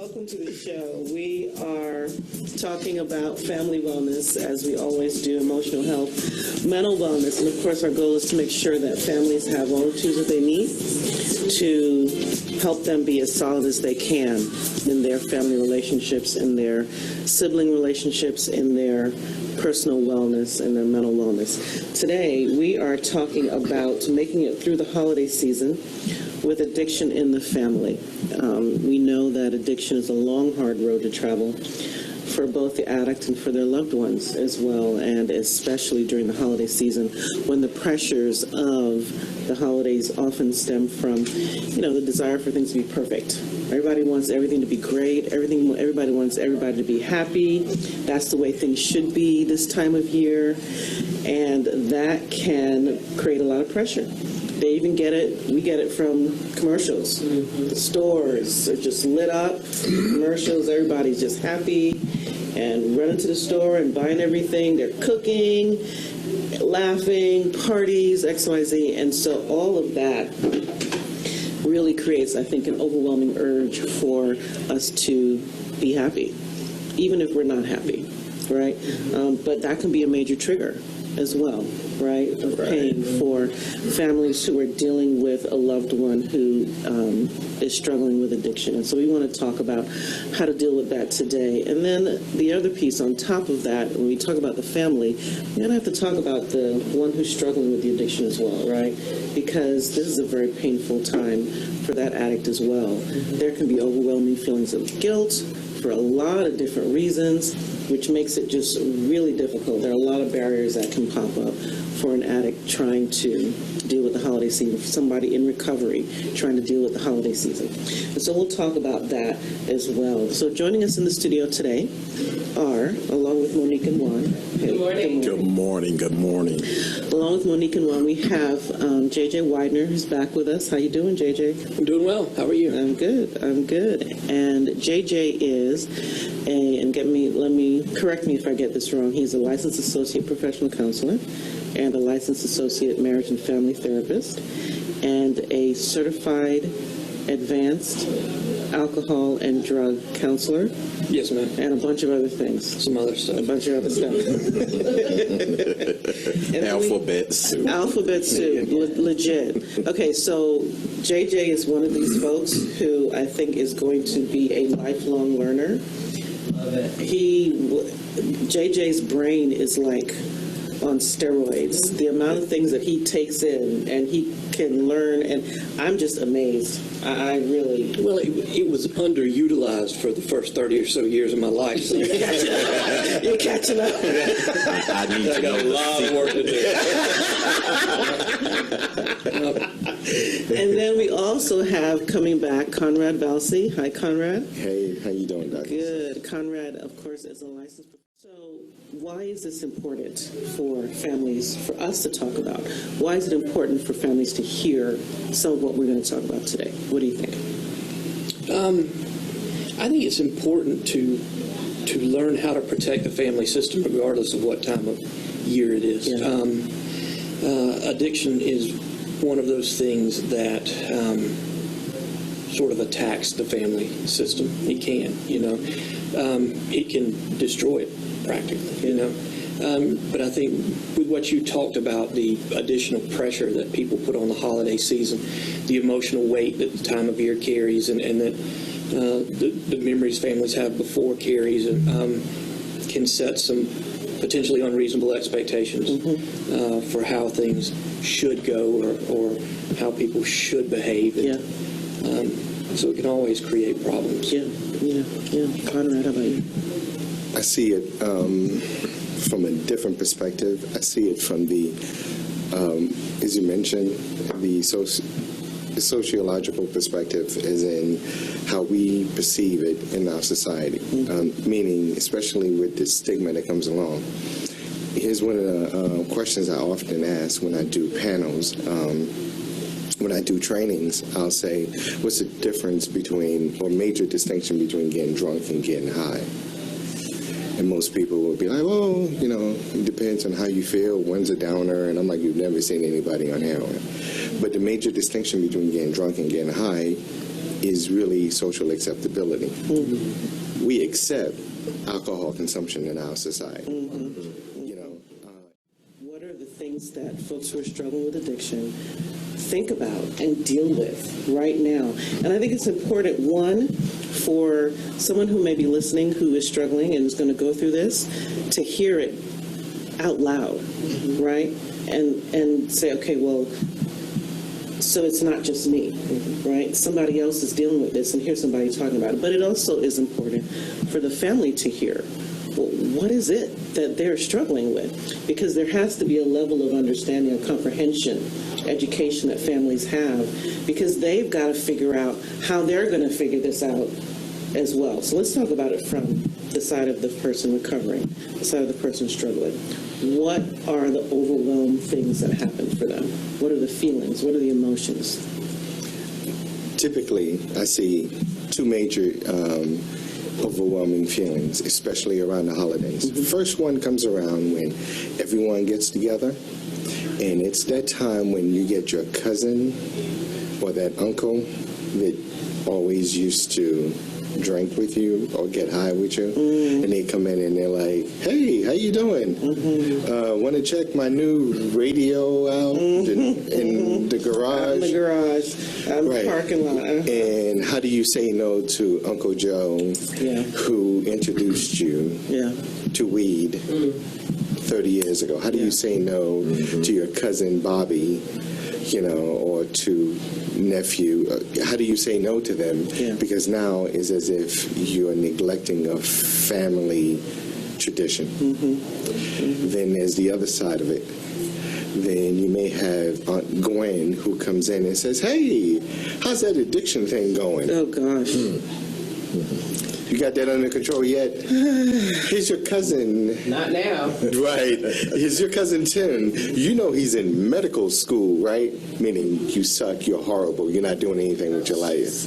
welcome to the show. We are talking about family wellness, as we always do, emotional health, mental wellness, and of course our goal is to make sure that families have all the tools that they need to help them be as solid as they can in their family relationships, in their sibling relationships, in their personal wellness, and their mental wellness. Today, we are talking about making it through the holiday season with addiction in the family. We know that addiction is a long, hard road to travel for both the addict and for their loved ones as well, and especially during the holiday season when the pressures of the holidays often stem from, the desire for things to be perfect. Everybody wants everything to be great. Everybody wants everybody to be happy. That's the way things should be this time of year, and that can create a lot of pressure. They even get it, we get it from commercials. The stores are just lit up, commercials, everybody's just happy and running to the store and buying everything. They're cooking, laughing, parties, XYZ, and so all of that really creates, I think, an overwhelming urge for us to be happy, even if we're not happy, right? But that can be a major trigger as well, right, of pain for families who are dealing with a loved one who is struggling with addiction. And so we want to talk about how to deal with that today. And then the other piece on top of that, when we talk about the family, we're going to have to talk about the one who's struggling with the addiction as well, right? Because this is a very painful time for that addict as well. There can be overwhelming feelings of guilt for a lot of different reasons, which makes it just really difficult. There are a lot of barriers that can pop up for an addict trying to deal with the holiday season, for somebody in recovery trying to deal with the holiday season. And so we'll talk about that as well. So joining us in the studio today are, along with Monique and Juan. Good morning. Good morning. Good morning. Along with Monique and Juan, we have JJ Widener, who's back with us. How you doing, JJ? I'm doing well. How are you? I'm good. And JJ is let me correct me if I get this wrong. He's a licensed associate professional counselor and a licensed associate marriage and family therapist and a certified advanced alcohol and drug counselor. Yes, ma'am. And a bunch of other things. Some other stuff. A bunch of other stuff. Alphabet soup. Alphabet soup, legit. Okay, so JJ is one of these folks who I think is going to be a lifelong learner. JJ's brain is like on steroids. The amount of things that he takes in and he can learn, and I'm just amazed. I really... Well, it was underutilized for the first 30 or so years of my life. So You're catching up. I need to got a lot of work to do. And then we also have coming back Conrad Valcy. Hi, Conrad. Hey, how you doing, Doc? Good. Conrad, of course, is a licensed. So why is this important for families, for us to talk about? Why is it important for families to hear some of what we're going to talk about today? What do you think? I think it's important to learn how to protect the family system regardless of what time of year it is. Yeah. Addiction is one of those things that sort of attacks the family system. It can, it can destroy it practically, But I think with what you talked about, the additional pressure that people put on the holiday season, the emotional weight that the time of year carries, and that the memories families have before carries, can set some potentially unreasonable expectations for how things should go or how people should behave. So it can always create problems. Yeah. Conrad, how about you? I see it from a different perspective. I see it from the, as you mentioned, the sociological perspective, as in how we perceive it in our society, meaning especially with the stigma that comes along. Here's one of the questions I often ask when I do panels. When I do trainings, I'll say, what's the difference between, or major distinction between getting drunk and getting high? And most people will be like, oh, it depends on how you feel. One's a downer, and I'm like, you've never seen anybody on heroin. But the major distinction between getting drunk and getting high is really social acceptability. We accept alcohol consumption in our society. You know, What are the things that folks who are struggling with addiction think about and deal with right now? And I think it's important, one, for someone who may be listening who is struggling and is going to go through this, to hear it out loud, right? And say, okay, well, so it's not just me, right? Somebody else is dealing with this, and here's somebody talking about it. But it also is important for the family to hear, well, what is it that they're struggling with? Because there has to be a level of understanding and comprehension, education that families have, because they've got to figure out how they're going to figure this out as well. So let's talk about it from the side of the person recovering, the side of the person struggling. What are the overwhelming things that happen for them? What are the feelings? What are the emotions? typically, I see two major overwhelming feelings, especially around the holidays. The first one comes around when everyone gets together, and it's that time when you get your cousin or that uncle that always used to drink with you or get high with you, and they come in and they're like, "Hey, how you doing? Want to check my new radio out in the garage?" In the garage, Right. parking lot. And how do you say no to Uncle Joe, who introduced you to weed 30 years ago? How do you say no to your cousin Bobby, or to nephew? How do you say no to them? Because now it's as if you are neglecting a family tradition. Then there's the other side of it. Then you may have Aunt Gwen who comes in and says, "Hey, how's that addiction thing going? Oh, gosh. You got that under control yet? Here's your cousin." Not now. Right. Here's your cousin Tim. You know he's in medical school, right? Meaning you suck, you're horrible, you're not doing anything with your life.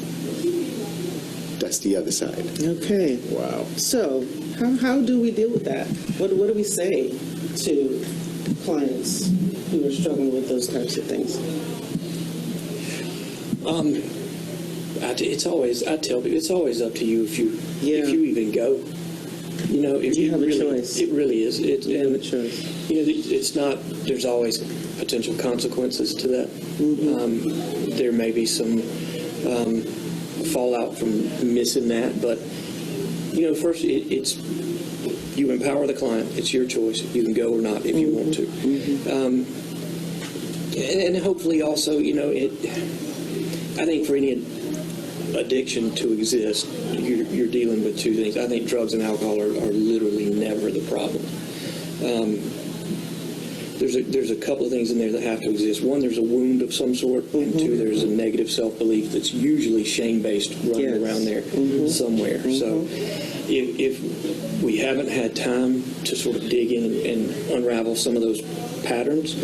That's the other side. Okay. Wow. So, how do we deal with that? What do we say to clients who are struggling with those types of things? I tell people it's always up to you if you even go. If You have a really, choice. It really is. You have a choice. It's not. There's always potential consequences to that. There may be some fallout from missing that, but first it's you empower the client. It's your choice. You can go or not if you want to, and hopefully also I think for any addiction to exist, you're dealing with two things. I think drugs and alcohol are literally never the problem. There's a couple of things in there that have to exist. One, there's a wound of some sort, and two, there's a negative self-belief that's usually shame-based running around there somewhere. So if we haven't had time to sort of dig in and unravel some of those patterns,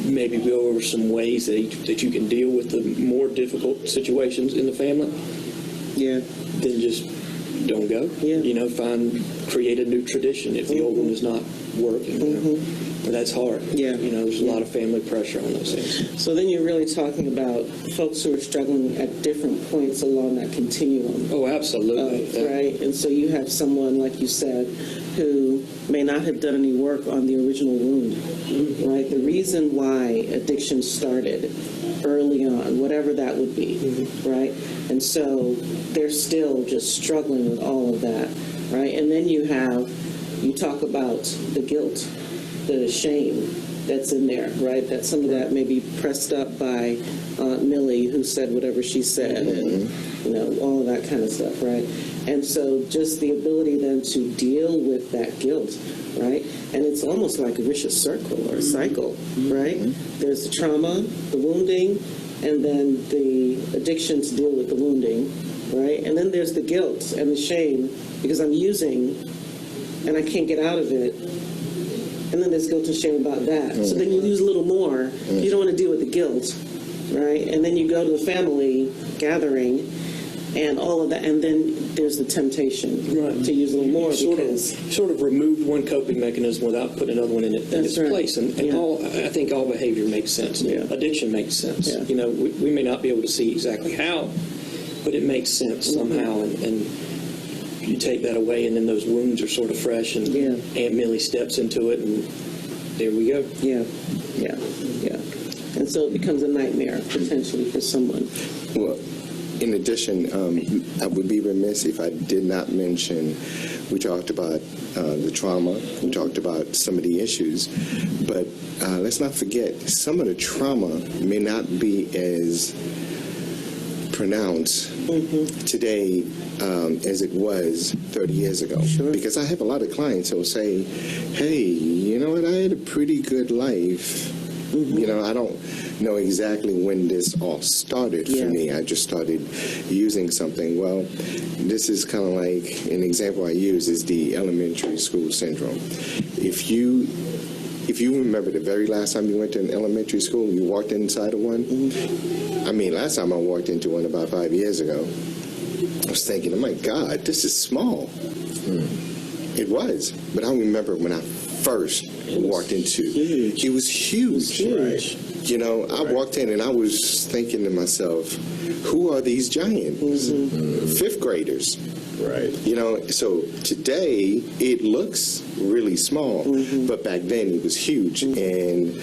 maybe go over some ways that you can deal with the more difficult situations in the family. Then just don't go. Create a new tradition if the old one is not working. But that's hard. There's a lot of family pressure on those things. So then you're really talking about folks who are struggling at different points along that continuum. Oh, absolutely. Right? And so you have someone, like you said, who may not have done any work on the original wound, right? The reason why addiction started early on, whatever that would be, right? And so they're still just struggling with all of that, right? And then you talk about the guilt, the shame that's in there, right? That some of that may be pressed up by Aunt Millie, who said whatever she said, and all of that kind of stuff, right? And so just the ability then to deal with that guilt, right? And it's almost like a vicious circle or a cycle, right? There's the trauma, the wounding, and then the addiction to deal with the wounding, right? And then there's the guilt and the shame because I'm using and I can't get out of it. And then there's guilt and shame about that. So then you use a little more. You don't want to deal with the guilt, right? And then you go to the family gathering and all of that, and then there's the temptation to use a little more because sort of removed one coping mechanism without putting another one in its place. And I think all behavior makes sense. Yeah. Addiction makes sense. Yeah. You know, we may not be able to see exactly how, but it makes sense somehow. And you take that away, and then those wounds are sort of fresh, and Aunt Millie steps into it, and there we go. Yeah. And so it becomes a nightmare potentially for someone. Well, in addition, I would be remiss if I did not mention, we talked about the trauma, we talked about some of the issues, but let's not forget, some of the trauma may not be as pronounced today as it was 30 years ago. Sure. Because I have a lot of clients who will say, hey, you know what, I had a pretty good life. You know, I don't know exactly when this all started for me. I just started using something. Well, this is kind of like an example I use is the elementary school syndrome. If you remember the very last time you went to an elementary school, you walked inside of one. I mean, last time I walked into one about 5 years ago, I was thinking, oh my God, this is small. It was. But I remember when I first walked into it, it was huge. Huge. You know, I walked in and I was thinking to myself, who are these giants? Fifth graders. Right. You know, so today it looks really small, but back then it was huge. And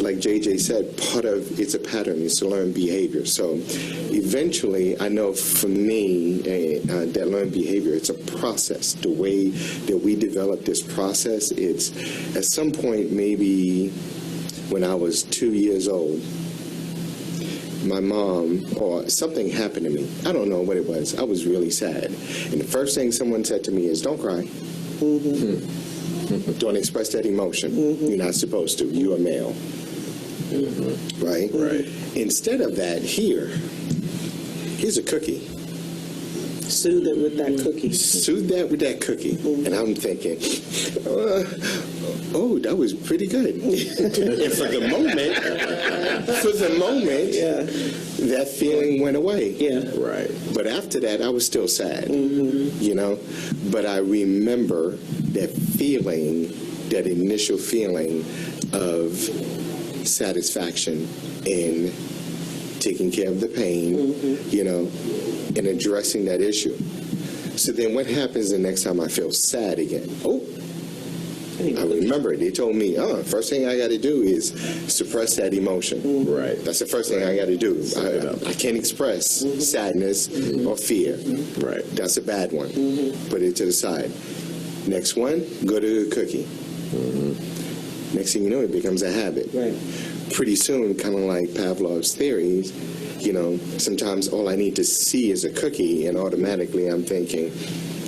like JJ said, part of it's a pattern, it's a learned behavior. So eventually, I know for me, that learned behavior, it's a process. The way that we develop this process, it's at some point, maybe when I was 2 years old, my mom, or something happened to me. I don't know what it was. I was really sad. And the first thing someone said to me is, don't cry. Don't express that emotion. You're not supposed to. You're a male. Right? Right. Instead of that, here's a cookie. Soothe it with that cookie. Soothe that with that cookie. And I'm thinking, oh, that was pretty good. And for the moment, that feeling went away. Yeah. Right. But after that, I was still sad, you know. But I remember that feeling, that initial feeling of satisfaction in taking care of the pain, you know, and addressing that issue. So then what happens the next time I feel sad again? Oh, I remember it. They told me, first thing I got to do is suppress that emotion. Right. That's the first thing I got to do. I can't express sadness or fear. Right. That's a bad one. Put it to the side. Next one, go to the cookie. Next thing you know, it becomes a habit. Right. Pretty soon, kind of like Pavlov's theories, you know, sometimes all I need to see is a cookie, and automatically I'm thinking,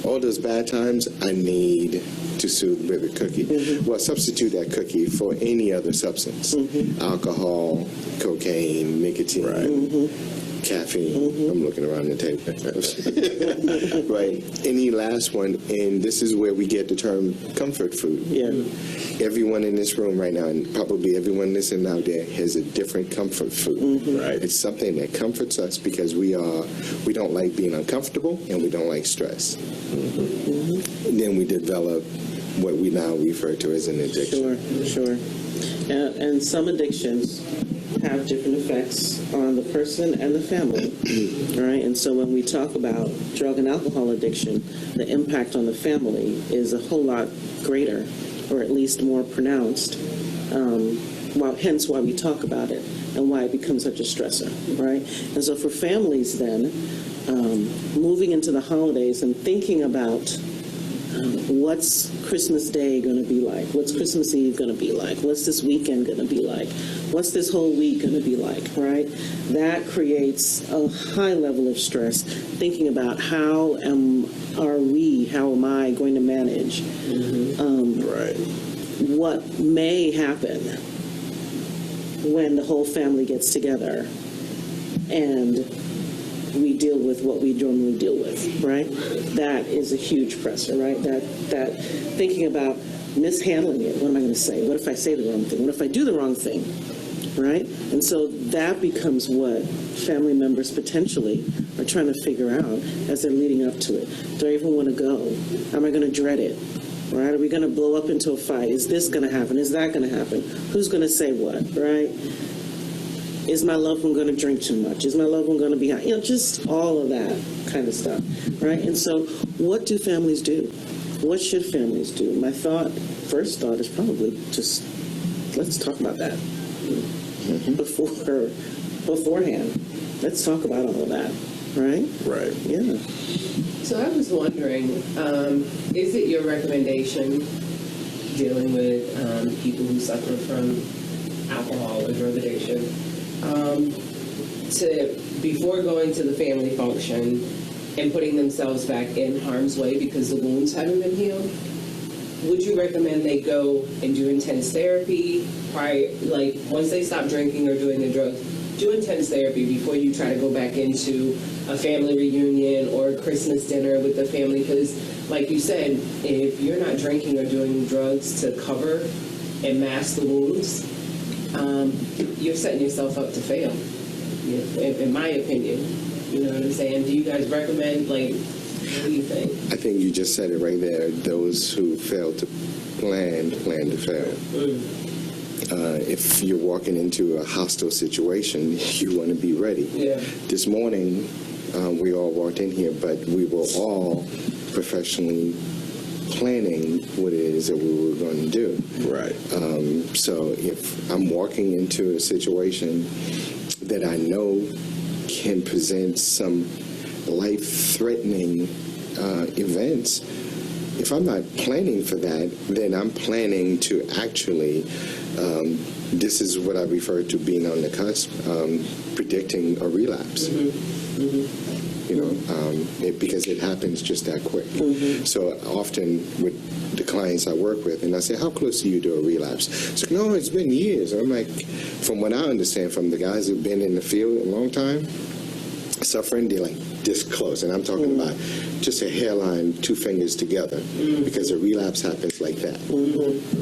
all those bad times, I need to soothe with a cookie. Well, substitute that cookie for any other substance. Alcohol, cocaine, nicotine, caffeine. I'm looking around the table. Right. Any last one, and this is where we get the term comfort food. Yeah. Everyone in this room right now, and probably everyone listening out there, has a different comfort food. Right. It's something that comforts us because we don't like being uncomfortable and we don't like stress. And then we develop what we now refer to as an addiction. Sure. And some addictions have different effects on the person and the family, right? And so when we talk about drug and alcohol addiction, the impact on the family is a whole lot greater, or at least more pronounced, hence why we talk about it and why it becomes such a stressor, right? And so for families then, moving into the holidays and thinking about what's Christmas Day going to be like? What's Christmas Eve going to be like? What's this weekend going to be like? What's this whole week going to be like, right? That creates a high level of stress, thinking about how am I going to manage Right. what may happen when the whole family gets together and we deal with what we normally deal with, right? That is a huge pressure, right? That thinking about mishandling it. What am I going to say? What if I say the wrong thing? What if I do the wrong thing? right? And so that becomes what family members potentially are trying to figure out as they're leading up to it. Do I even want to go? Am I going to dread it? Right? Are we going to blow up into a fight? Is this going to happen? Is that going to happen? Who's going to say what? Right? Is my loved one going to drink too much? Is my loved one going to be high? Just all of that kind of stuff, right? And so what do families do? What should families do? My first thought is probably just, let's talk about that beforehand. Let's talk about all of that, right? Right. Yeah. So I was wondering, is it your recommendation dealing with people who suffer from alcohol or drug addiction to, before going to the family function and putting themselves back in harm's way because the wounds haven't been healed, would you recommend they go and do intense therapy prior, like once they stop drinking or doing the drugs, do intense therapy before you try to go back into a family reunion or a Christmas dinner with the family? Because like you said, if you're not drinking or doing drugs to cover and mask the wounds, you're setting yourself up to fail, in my opinion. You know what I'm saying? Do you guys recommend, like, what do you think? I think you just said it right there. Those who fail to plan to fail. If you're walking into a hostile situation, you want to be ready. Yeah. This morning, we all walked in here, but we were all professionally planning what it is that we were going to do. Right. So if I'm walking into a situation that I know can present some life-threatening events, if I'm not planning for that, then I'm planning to actually, this is what I refer to being on the cusp, predicting a relapse. You know, because it happens just that quick. So often with the clients I work with, and I say, how close are you to a relapse? It's like, no, it's been years. And I'm like, from what I understand from the guys who've been in the field a long time, suffering, they're like this close. And I'm talking about just a hairline, 2 fingers together, because a relapse happens like that.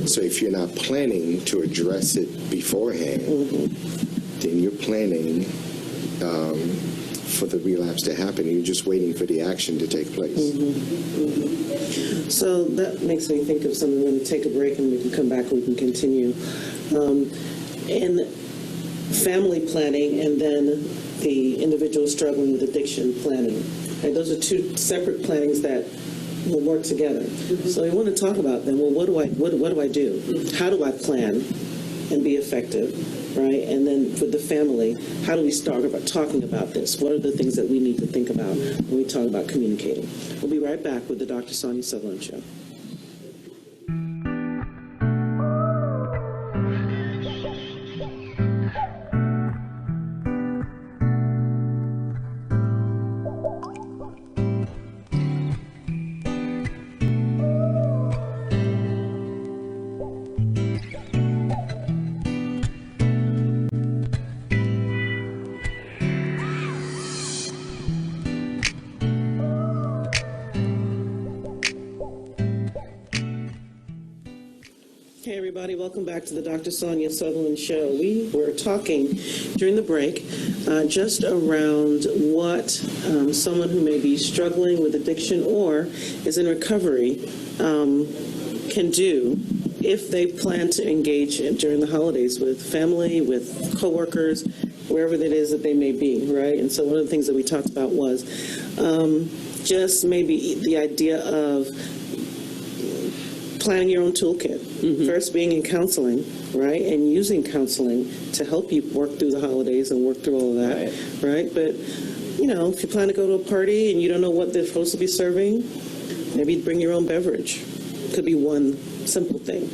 So if you're not planning to address it beforehand, then you're planning for the relapse to happen. You're just waiting for the action to take place. So that makes me think of something. We're going to take a break and we can come back and we can continue. In family planning and then the individual struggling with addiction planning. Right? Those are 2 separate plannings that will work together. So we want to talk about them. Well, what do I do? How do I plan and be effective, right? And then for the family, how do we start about talking about this? What are the things that we need to think about when we talk about communicating? We'll be right back with the Dr. Sonia Sutherland Show. Hey everybody, welcome back to the Dr. Sonia Sutherland Show. We were talking during the break just around what someone who may be struggling with addiction or is in recovery can do if they plan to engage during the holidays with family, with coworkers, wherever it is that they may be, right? And so one of the things that we talked about was just maybe the idea of planning your own toolkit. First being in counseling, right? And using counseling to help you work through the holidays and work through all of that, right? But, you know, if you plan to go to a party and you don't know what they're supposed to be serving, maybe bring your own beverage. Could be one simple thing,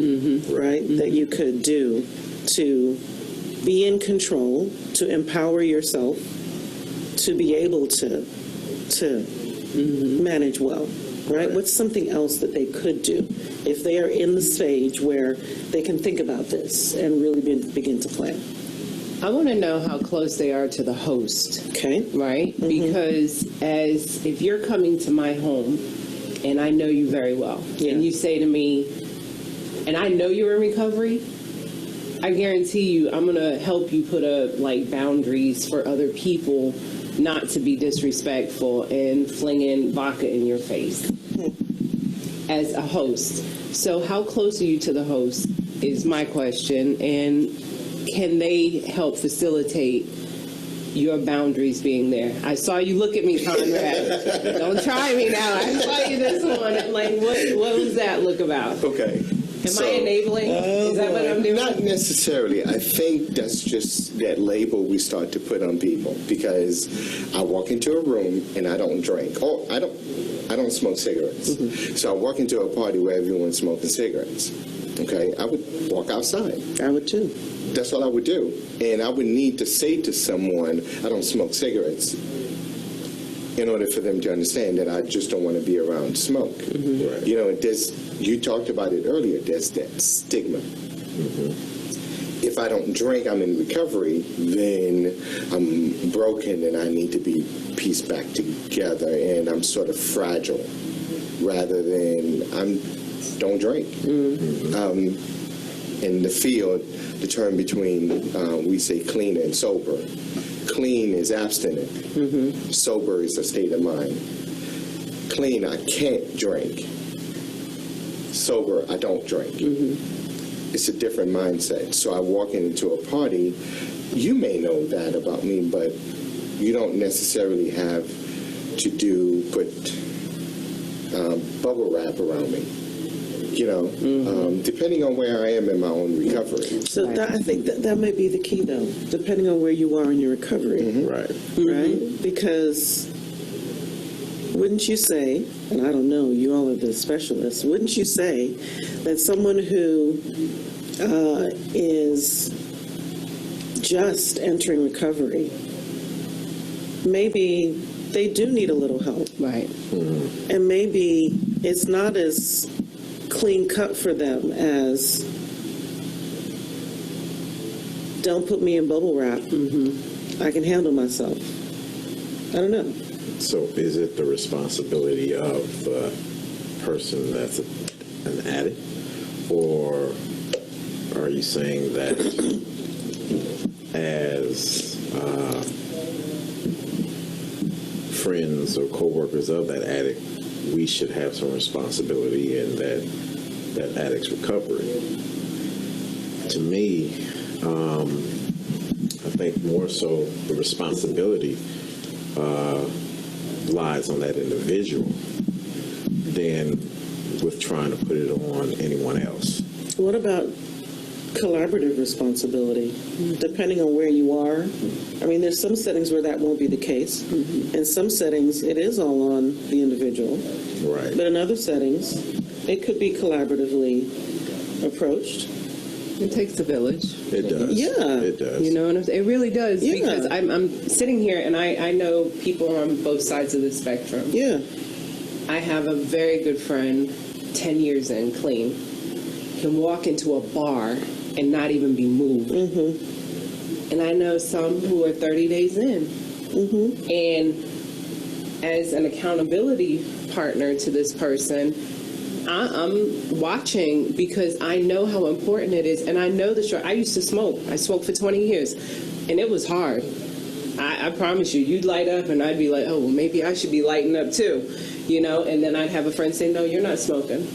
right? That you could do to be in control, to empower yourself, to be able to manage well. Right? What's something else that they could do if they are in the stage where they can think about this and really begin to plan? I want to know how close they are to the host. Okay. Right? Because if you're coming to my home and I know you very well, and you say to me, and I know you're in recovery, I guarantee you, I'm gonna help you put up like boundaries for other people not to be disrespectful and flinging vodka in your face as a host. So how close are you to the host is my question, and can they help facilitate your boundaries being there? I saw you look at me, Conrad. Don't try me now. I saw you this one. Like, what was that look about? Okay. Am I enabling? Is that what I'm doing? Not necessarily. I think that's just that label we start to put on people, because I walk into a room and I don't drink. Oh, I don't smoke cigarettes. So I walk into a party where everyone's smoking cigarettes. Okay, I would walk outside. I would too. That's all I would do. And I would need to say to someone, I don't smoke cigarettes, in order for them to understand that I just don't want to be around smoke. Right. You know, you talked about it earlier, there's that stigma. If I don't drink, I'm in recovery, then I'm broken and I need to be pieced back together, and I'm sort of fragile, rather than don't drink. In the field, the term between, we say clean and sober. Clean is abstinent. Sober is a state of mind. Clean, I can't drink. Sober, I don't drink. It's a different mindset. So I walk into a party, you may know that about me, but you don't necessarily have to put bubble wrap around me. You know, depending on where I am in my own recovery. So I think that may be the key, though, depending on where you are in your recovery. Right. Right? Because wouldn't you say, and I don't know, you all are the specialists, wouldn't you say that someone who is just entering recovery, maybe they do need a little help. Right. And maybe it's not as clean cut for them as don't put me in bubble wrap. I can handle myself. I don't know. So is it the responsibility of the person that's an addict, or are you saying that as friends or co-workers of that addict, we should have some responsibility in that addict's recovery? To me, I think more so the responsibility lies on that individual than with trying to put it on anyone else. What about collaborative responsibility, depending on where you are? I mean, there's some settings where that won't be the case. In some settings, it is all on the individual. Right. But in other settings, it could be collaboratively approached. It takes a village. It does. Yeah. It does. You know, and it really does, Yeah. because I'm sitting here and I know people on both sides of the spectrum. Yeah. I have a very good friend, 10 years in, clean, can walk into a bar and not even be moved. And I know some who are 30 days in. And as an accountability partner to this person, I'm watching because I know how important it is, and I know the struggle. I used to smoke. I smoked for 20 years, and it was hard. I promise you, you'd light up, and I'd be like, oh, well, maybe I should be lighting up too, you know, and then I'd have a friend say, no, you're not smoking.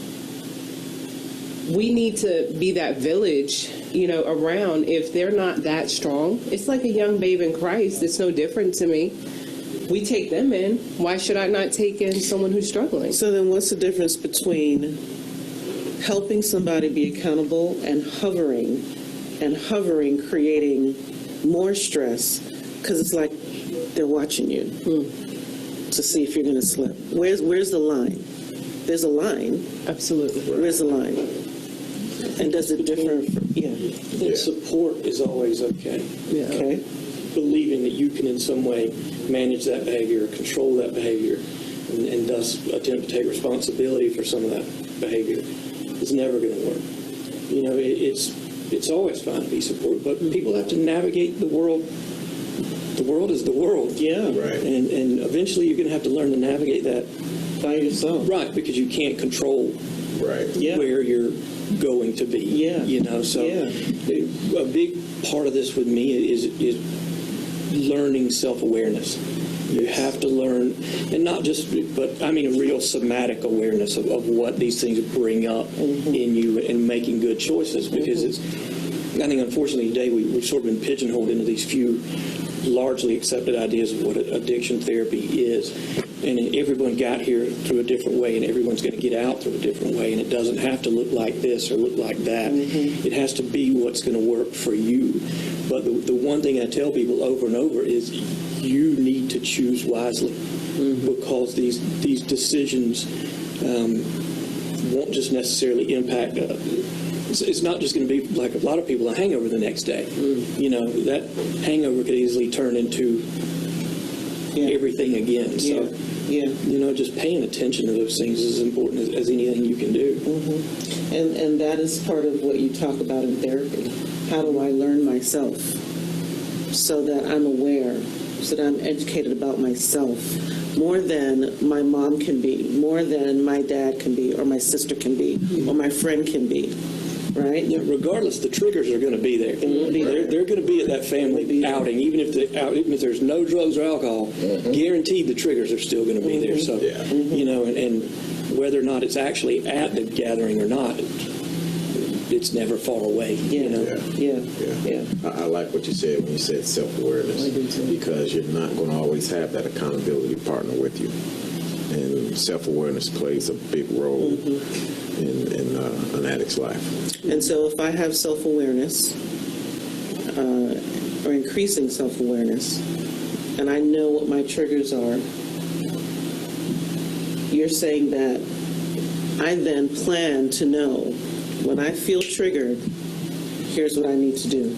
We need to be that village, you know, around. If they're not that strong, it's like a young babe in Christ. It's no different to me. We take them in. Why should I not take in someone who's struggling? So then what's the difference between helping somebody be accountable and hovering creating more stress, because it's like they're watching you to see if you're going to slip? Where's the line? There's a line. Absolutely. Where's the line? And does it differ? And support is always okay. Yeah. Okay. Believing that you can in some way manage that behavior, control that behavior, and thus attempt to take responsibility for some of that behavior is never going to work. You know, it's always fine to be supported, but people have to navigate the world. The world is the world. Yeah. Right. And eventually you're going to have to learn to navigate that By yourself. right, because you can't control Right. Yeah. where you're going to be. Yeah. You know, so Yeah. a big part of this with me is learning self-awareness. You have to learn, and not just, but I mean a real somatic awareness of what these things bring up in you and making good choices, because it's, I think unfortunately today we've sort of been pigeonholed into these few largely accepted ideas of what addiction therapy is. And everyone got here through a different way, and everyone's going to get out through a different way, and it doesn't have to look like this or look like that. It has to be what's going to work for you. But the one thing I tell people over and over is you need to choose wisely, because these decisions won't just necessarily impact it's not just going to be, like a lot of people, a hangover the next day. You know, that hangover could easily turn into everything again. So, you know, just paying attention to those things is as important as anything you can do. And that is part of what you talk about in therapy. How do I learn myself so that I'm aware, so that I'm educated about myself more than my mom can be, more than my dad can be, or my sister can be, or my friend can be. Right? Yeah, regardless, the triggers are going to be there. They're going to be at that family outing, even if there's no drugs or alcohol. Guaranteed, the triggers are still going to be there. So, you know, and whether or not it's actually at the gathering or not, it's never far away. You know? I like what you said when you said self-awareness, because you're not going to always have that accountability partner with you, and self-awareness plays a big role in an addict's life. And so if I have self-awareness, or increasing self-awareness, and I know what my triggers are, you're saying that I then plan to know when I feel triggered, here's what I need to do.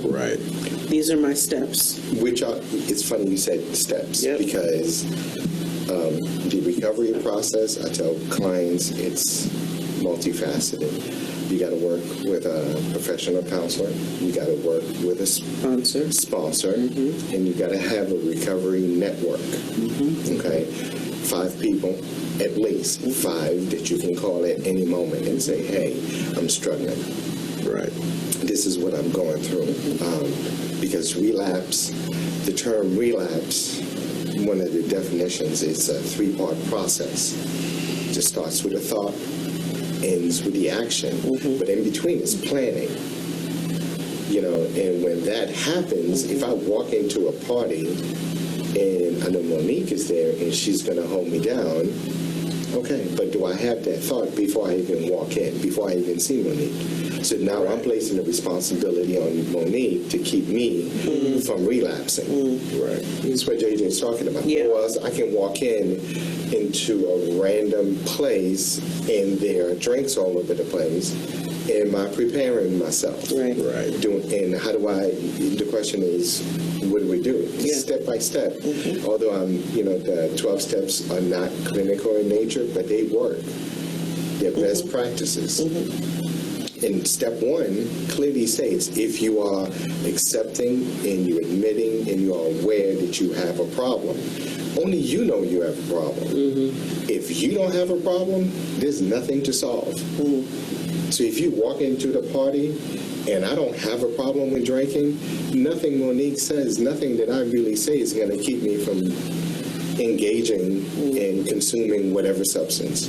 Right. These are my steps. Which are, it's funny you said steps, because the recovery process, I tell clients, it's multifaceted. You got to work with a professional counselor. You got to work with a sponsor, and you got to have a recovery network. Okay, 5 people, at least 5 that you can call at any moment and say, "Hey, I'm struggling. Right. This is what I'm going through." Because relapse, the term relapse, one of the definitions, it's a 3-part process. It just starts with a thought, ends with the action, but in between is planning. You know, and when that happens, if I walk into a party and I know Monique is there and she's going to hold me down, okay, but do I have that thought before I even walk in, before I even see Monique? So now I'm placing the responsibility on Monique to keep me from relapsing. Right. That's what JJ is talking about. Or else I can walk into a random place and there are drinks all over the place. Am I preparing myself? Right. And how do I, the question is, what do we do? Step by step. Although the 12 steps are not clinical in nature, but they work. They're best practices. And step 1 clearly states, if you are accepting and you're admitting and you are aware that you have a problem, only you know you have a problem. If you don't have a problem, there's nothing to solve. So if you walk into the party and I don't have a problem with drinking, nothing Monique says, nothing that I really say is going to keep me from engaging and consuming whatever substance.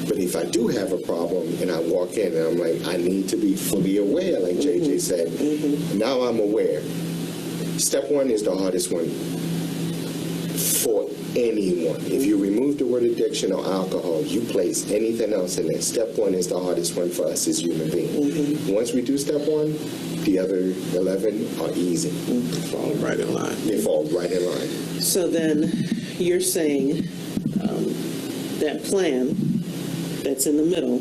But if I do have a problem and I walk in and I'm like, I need to be fully aware, like JJ said, now I'm aware. Step 1 is the hardest one for anyone. If you remove the word addiction or alcohol, you place anything else in there. Step 1 is the hardest one for us as human beings. Once we do step 1, the other 11 are easy. Fall right in line. They fall right in line. So then you're saying that plan that's in the middle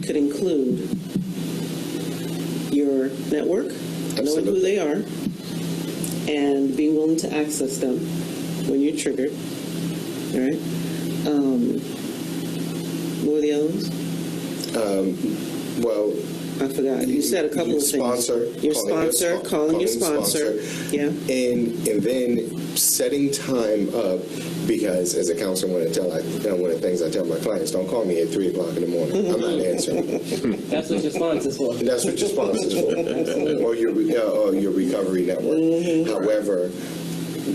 could include your network, knowing who they are, and being willing to access them when you're triggered. All right. What were the other ones? Well, I forgot. You said a couple of things. Calling your sponsor. Yeah. And then setting time up, because as a counselor, one of the things I tell my clients, don't call me at 3 o'clock in the morning. I'm not answering. That's what your sponsor's for. That's what your sponsor's for, or your recovery network. However,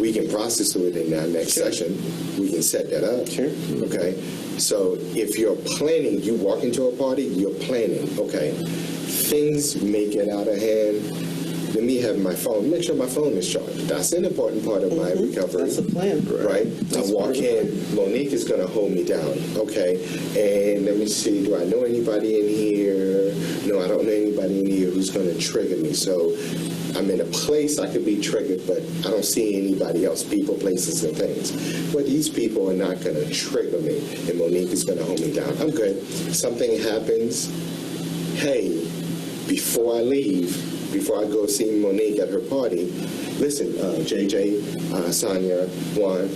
we can process it in our next session. We can set that up. Sure. Okay. So if you're planning, you walk into a party, you're planning. Okay. Things may get out of hand. Let me have my phone. Make sure my phone is charged. That's an important part of my recovery. That's a plan. Right? I walk in, Monique is going to hold me down. Okay. And let me see, do I know anybody in here? No, I don't know anybody in here who's going to trigger me. So I'm in a place I could be triggered, but I don't see anybody else, people, places, and things. But these people are not going to trigger me, and Monique is going to hold me down. I'm good. Something happens, hey, before I leave, before I go see Monique at her party, listen, JJ, Sonia, Juan,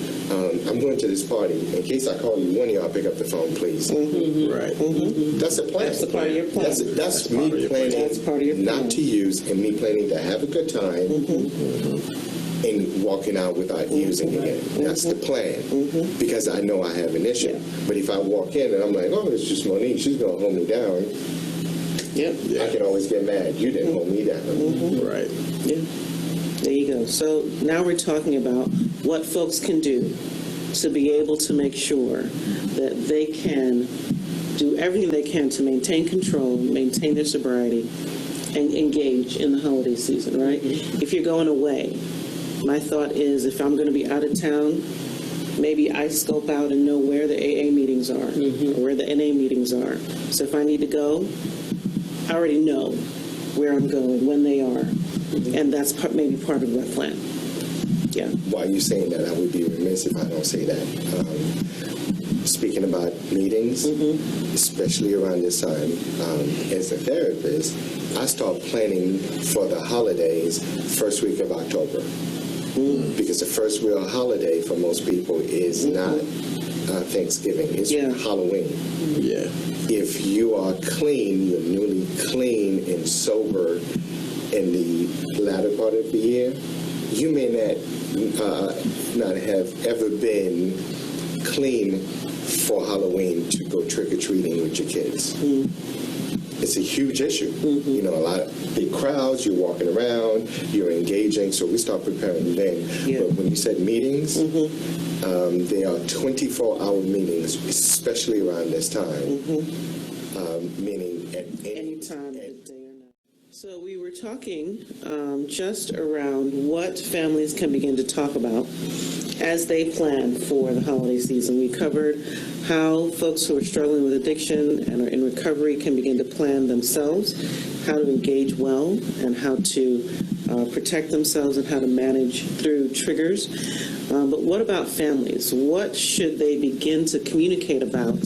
I'm going to this party. In case I call you, one of y'all pick up the phone, please. Right. That's a plan. That's a part of your plan. That's me planning That's part of your plan. not to use, and me planning to have a good time and walking out without using it again. That's the plan, because I know I have an issue. Yeah. But if I walk in and I'm like, oh, it's just Monique, she's going to hold me down, Yep. I can always get mad. You didn't hold me down. Right. Yeah. There you go. So now we're talking about what folks can do to be able to make sure that they can do everything they can to maintain control, maintain their sobriety, and engage in the holiday season, right? If you're going away, my thought is if I'm going to be out of town, maybe I scope out and know where the AA meetings are or where the NA meetings are. So if I need to go, I already know where I'm going, when they are, and that's maybe part of my plan. Yeah. While you're saying that, I would be remiss if I don't say that. Speaking about meetings, especially around this time, as a therapist, I start planning for the holidays first week of October. Because the first real holiday for most people is not Thanksgiving, it's Halloween. Yeah. If you are clean, you're newly clean and sober in the latter part of the year, you may not have ever been clean for Halloween to go trick-or-treating with your kids. It's a huge issue. You know, a lot of big crowds, you're walking around, you're engaging, so we start preparing then. But when you said meetings, they are 24-hour meetings, especially around this time, meaning at any time of the day or night. So we were talking just around what families can begin to talk about as they plan for the holiday season. We covered how folks who are struggling with addiction and are in recovery can begin to plan themselves, how to engage well, and how to protect themselves and how to manage through triggers. But what about families? What should they begin to communicate about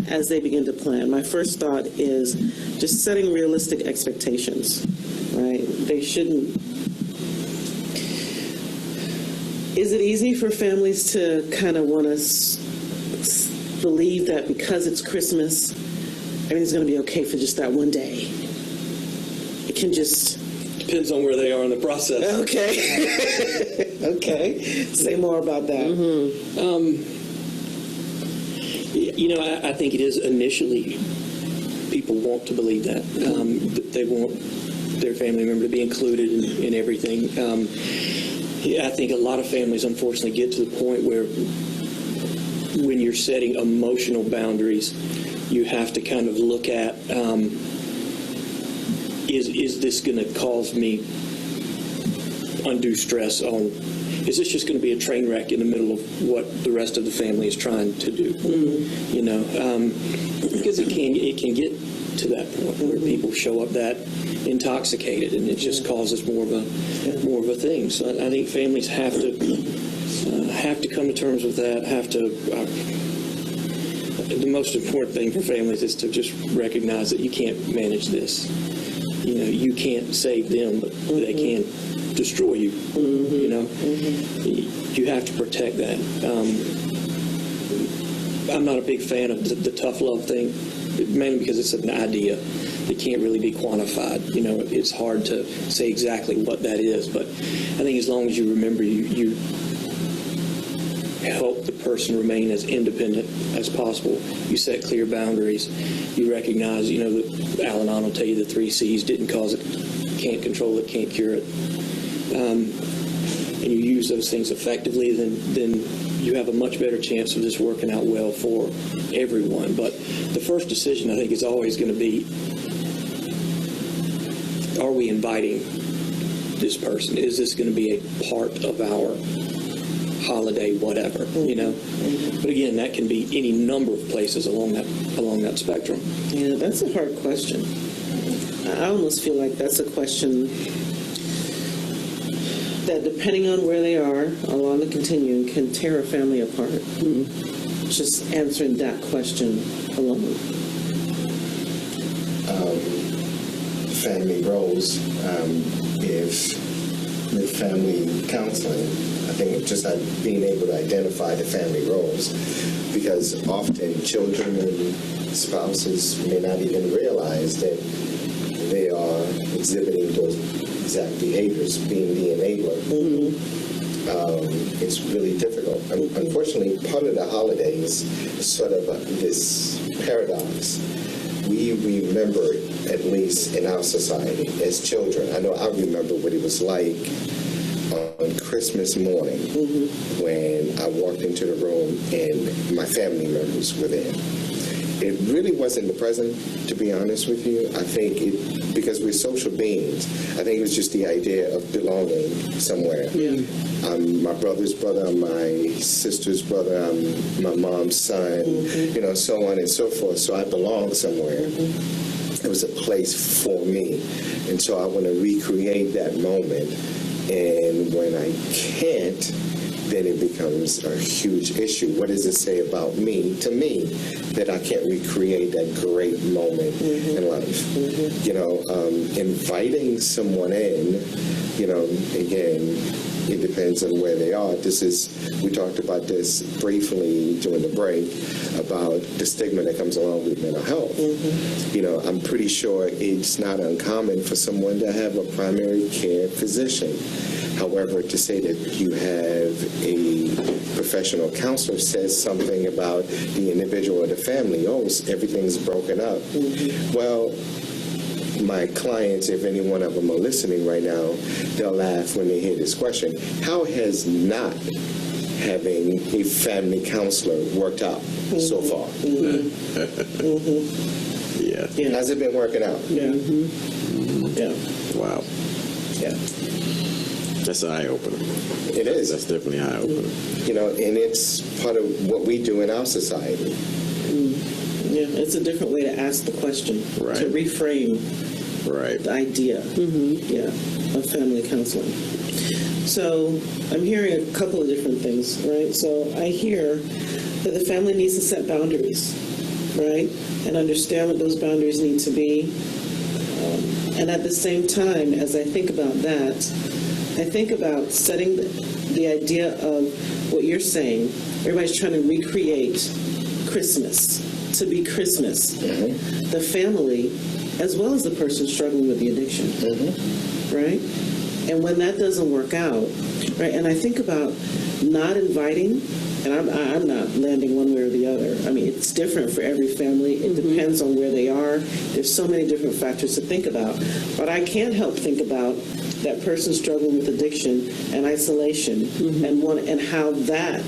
as they begin to plan? My first thought is just setting realistic expectations, right? They shouldn't. Is it easy for families to kind of want to believe that because it's Christmas, everything's going to be okay for just that one day? It can just... Depends on where they are in the process. Okay. Okay. Say more about that. You know, I think it is initially people want to believe that. They want their family member to be included in everything. I think a lot of families, unfortunately, get to the point where when you're setting emotional boundaries, you have to kind of look at, is this going to cause me undue stress on, is this just going to be a train wreck in the middle of what the rest of the family is trying to do? You know, because it can get to that point where people show up that intoxicated, and it just causes more of a thing. So I think families have to come to terms with that. The most important thing for families is to just recognize that you can't manage this. You know, you can't save them, but they can destroy you. You know, you have to protect that. I'm not a big fan of the tough love thing, mainly because it's an idea. that can't really be quantified. You know, it's hard to say exactly what that is, but I think as long as you remember you help the person remain as independent as possible. You set clear boundaries. You recognize, you know, that Al-Anon will tell you the 3 C's: didn't cause it, can't control it, can't cure it. And you use those things effectively, then you have a much better chance of this working out well for everyone. But the first decision, I think, is always going to be, are we inviting this person? Is this going to be a part of our holiday, whatever, you know? But again, that can be any number of places along that spectrum. Yeah, that's a hard question. I almost feel like that's a question that, depending on where they are along the continuum, can tear a family apart. Just answering that question alone. Family roles, if with family counseling, I think just being able to identify the family roles, because often children and spouses may not even realize that they are exhibiting those exact behaviors, being the enabler. It's really difficult. Unfortunately, part of the holidays is sort of this paradox. We remember, at least in our society, as children. I know I remember what it was like on Christmas morning when I walked into the room and my family members were there. It really wasn't the present, to be honest with you. I think because we're social beings, I think it was just the idea of belonging somewhere. I'm my brother's brother, I'm my sister's brother, I'm my mom's son, you know, so on and so forth. So I belong somewhere. It was a place for me. And so I want to recreate that moment. And when I can't, then it becomes a huge issue. What does it say about me, to me, that I can't recreate that great moment in life? You know, inviting someone in, you know, again, it depends on where they are. We talked about this briefly during the break, about the stigma that comes along with mental health. You know, I'm pretty sure it's not uncommon for someone to have a primary care physician. However, to say that you have a professional counselor says something about the individual or the family. Oh, everything's broken up. Well, my clients, if any one of them are listening right now, they'll laugh when they hear this question. How has not having a family counselor worked out so far? Yeah. Has it been working out? Wow. Yeah. That's an eye-opener. It is. That's definitely eye-opener. You know, and it's part of what we do in our society. Yeah, it's a different way to ask the question, Right. to reframe Right. the idea, of family counseling. So I'm hearing a couple of different things, right? So I hear that the family needs to set boundaries, right? And understand what those boundaries need to be. And at the same time, as I think about that, I think about setting the idea of what you're saying. Everybody's trying to recreate Christmas, to be Christmas. The family, as well as the person struggling with the addiction, right? And when that doesn't work out, right? And I think about not inviting, and I'm not landing one way or the other. I mean, it's different for every family. It depends on where they are. There's so many different factors to think about. But I can't help think about that person struggling with addiction and isolation, and how that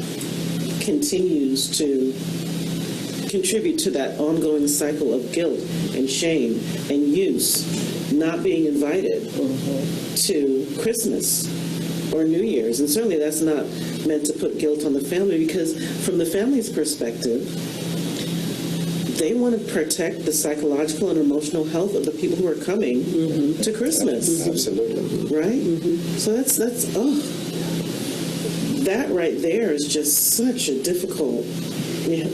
continues to contribute to that ongoing cycle of guilt and shame and use, not being invited to Christmas or New Year's. And certainly that's not meant to put guilt on the family, because from the family's perspective, they want to protect the psychological and emotional health of the people who are coming to Christmas. Absolutely. Right? So that's that right there is just such a difficult,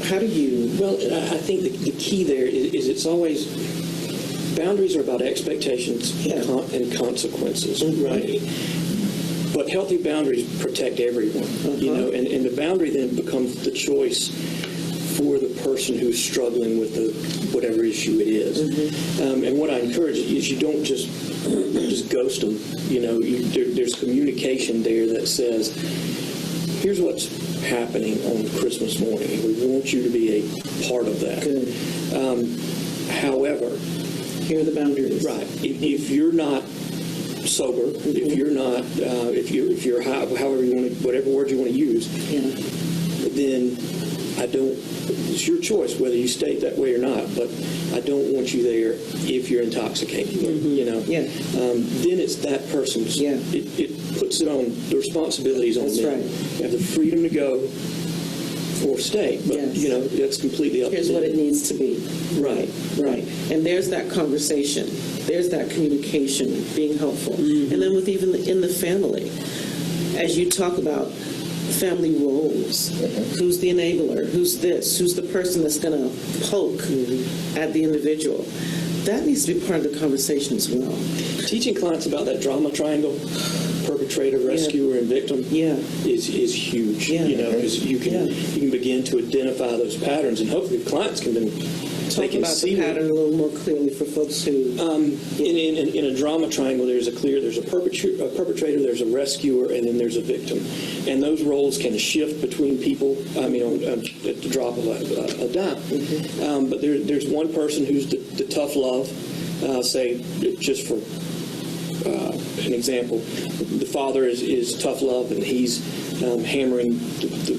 how do you... Well, I think the key there is it's always, boundaries are about expectations and consequences, right? But healthy boundaries protect everyone, you know, and the boundary then becomes the choice for the person who's struggling with whatever issue it is. And what I encourage is you don't just ghost them. There's communication there that says, here's what's happening on Christmas morning, and we want you to be a part of that. Good. However, Here are the boundaries. right, if you're not sober, if you're not, if you're however you want to, whatever word you want to use, Yeah. then it's your choice whether you state that way or not, but I don't want you there if you're intoxicated, Yeah. Then it's that person's, Yeah. it puts it on, the responsibilities on That's them. right. You have the freedom to go or stay, but, Yes. that's completely up Here's to what them. it needs to be. Right. Right. And there's that conversation. There's that communication being helpful. And then with even in the family, as you talk about family roles, who's the enabler, who's this, who's the person that's going to poke at the individual, that needs to be part of the conversation as well. Teaching clients about that drama triangle, perpetrator, rescuer, and victim, Yeah. is huge. Yeah. Because you can begin to identify those patterns, and hopefully clients can then they Talk can about see the pattern a little more clearly for folks who... In a drama triangle, there's a perpetrator, there's a rescuer, and then there's a victim, and those roles can shift between people. I mean, at the drop of a dime. But there's one person who's the tough love. Say, just for an example, the father is tough love, and he's hammering the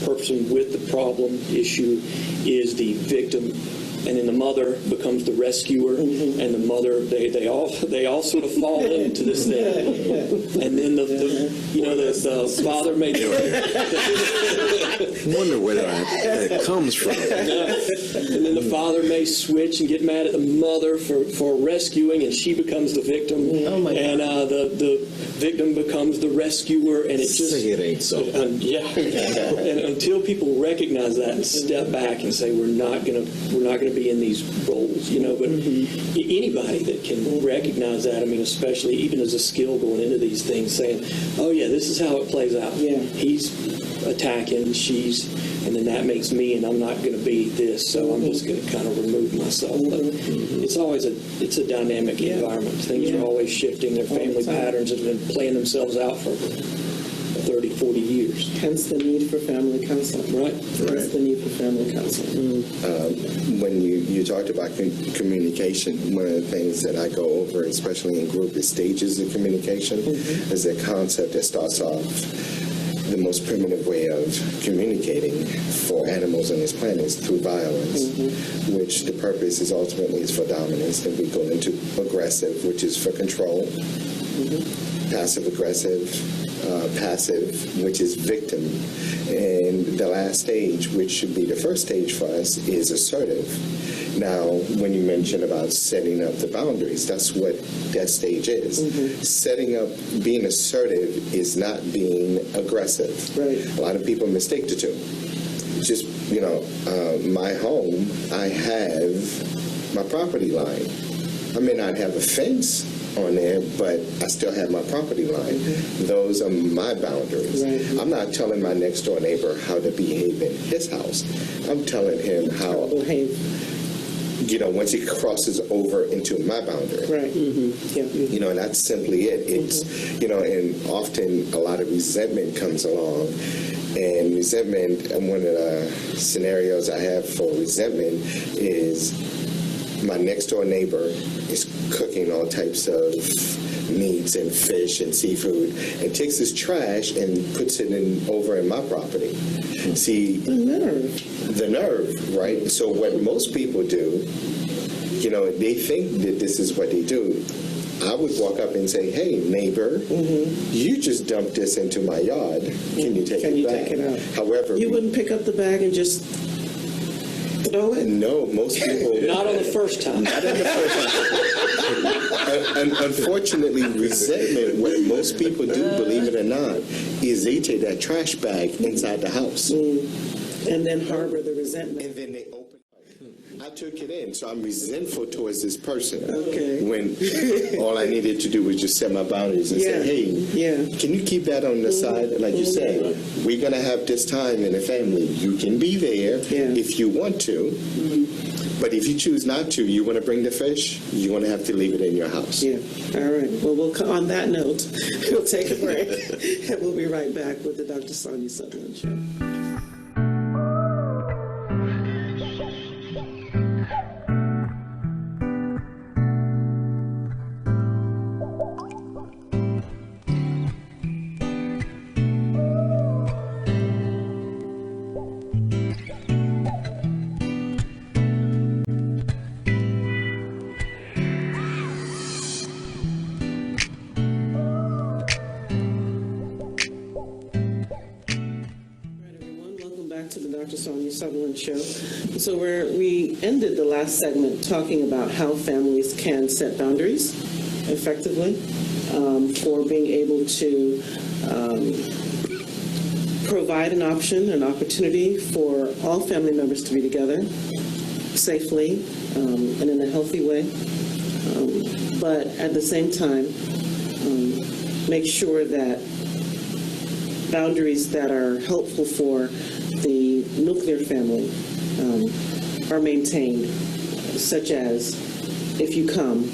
person with the problem issue is the victim. And then the mother becomes the rescuer, and the mother they all sort of fall into this thing. And then the father may Wonder where that comes from. and then the father may switch and get mad at the mother for rescuing, and she becomes the victim. Oh my God. And the victim becomes the rescuer, and it just Say it ain't so. And until people recognize that and step back and say we're not gonna be in these roles, but anybody that can recognize that, I mean, especially even as a skill going into these things, saying, oh yeah, this is how it plays out. Yeah. He's attacking, and then that makes me, and I'm not going to be this, so I'm just going to kind of remove myself. But it's always a dynamic environment. Things are always shifting. Their family patterns have been playing themselves out for 30, 40 years. Hence the need for family counseling. Right. Hence the need for family counseling. When you talked about communication, one of the things that I go over, especially in group, is stages of communication. Is a concept that starts off the most primitive way of communicating for animals on this planet is through violence, which the purpose is ultimately is for dominance. Then we go into aggressive, which is for control, passive-aggressive, passive, which is victim, and the last stage, which should be the first stage for us, is assertive. Now, when you mention about setting up the boundaries, that's what that stage is. Setting up, being assertive is not being aggressive. Right. A lot of people mistake the two. Just, my home, I have my property line. I may not have a fence on there, but I still have my property line. Those are my boundaries. Right. I'm not telling my next door neighbor how to behave in his house. I'm telling him how, Behave. once he crosses over into my boundary. Right. Yeah. And that's simply it. It's, and often a lot of resentment comes along. And resentment, and one of the scenarios I have for resentment is my next door neighbor is cooking all types of meats and fish and seafood and takes his trash and puts it over in my property. See, the nerve, right? So what most people do, they think that this is what they do. I would walk up and say, hey, neighbor, you just dumped this into my yard. Can you take it back? Take it out? However, You wouldn't pick up the bag and just throw it? no, most people... Not on the first time. Unfortunately, resentment, what most people do, believe it or not, is they take that trash bag inside the house. And then harbor the resentment. And then they open. I took it in, so I'm resentful towards this person. Okay. When all I needed to do was just set my boundaries and say, hey, can you keep that on the side? Like you said, we're going to have this time in the family. You can be there if you want to, but if you choose not to, you want to bring the fish, you're going to have to leave it in your house. Yeah. All right. Well, on that note, we'll take a break, and we'll be right back with the Dr. Sonia Sutherland Show. To the Dr. Sonia Sutherland Show. So we ended the last segment talking about how families can set boundaries effectively for being able to provide an option, an opportunity for all family members to be together safely and in a healthy way, but at the same time make sure that boundaries that are helpful for the nuclear family are maintained, such as if you come,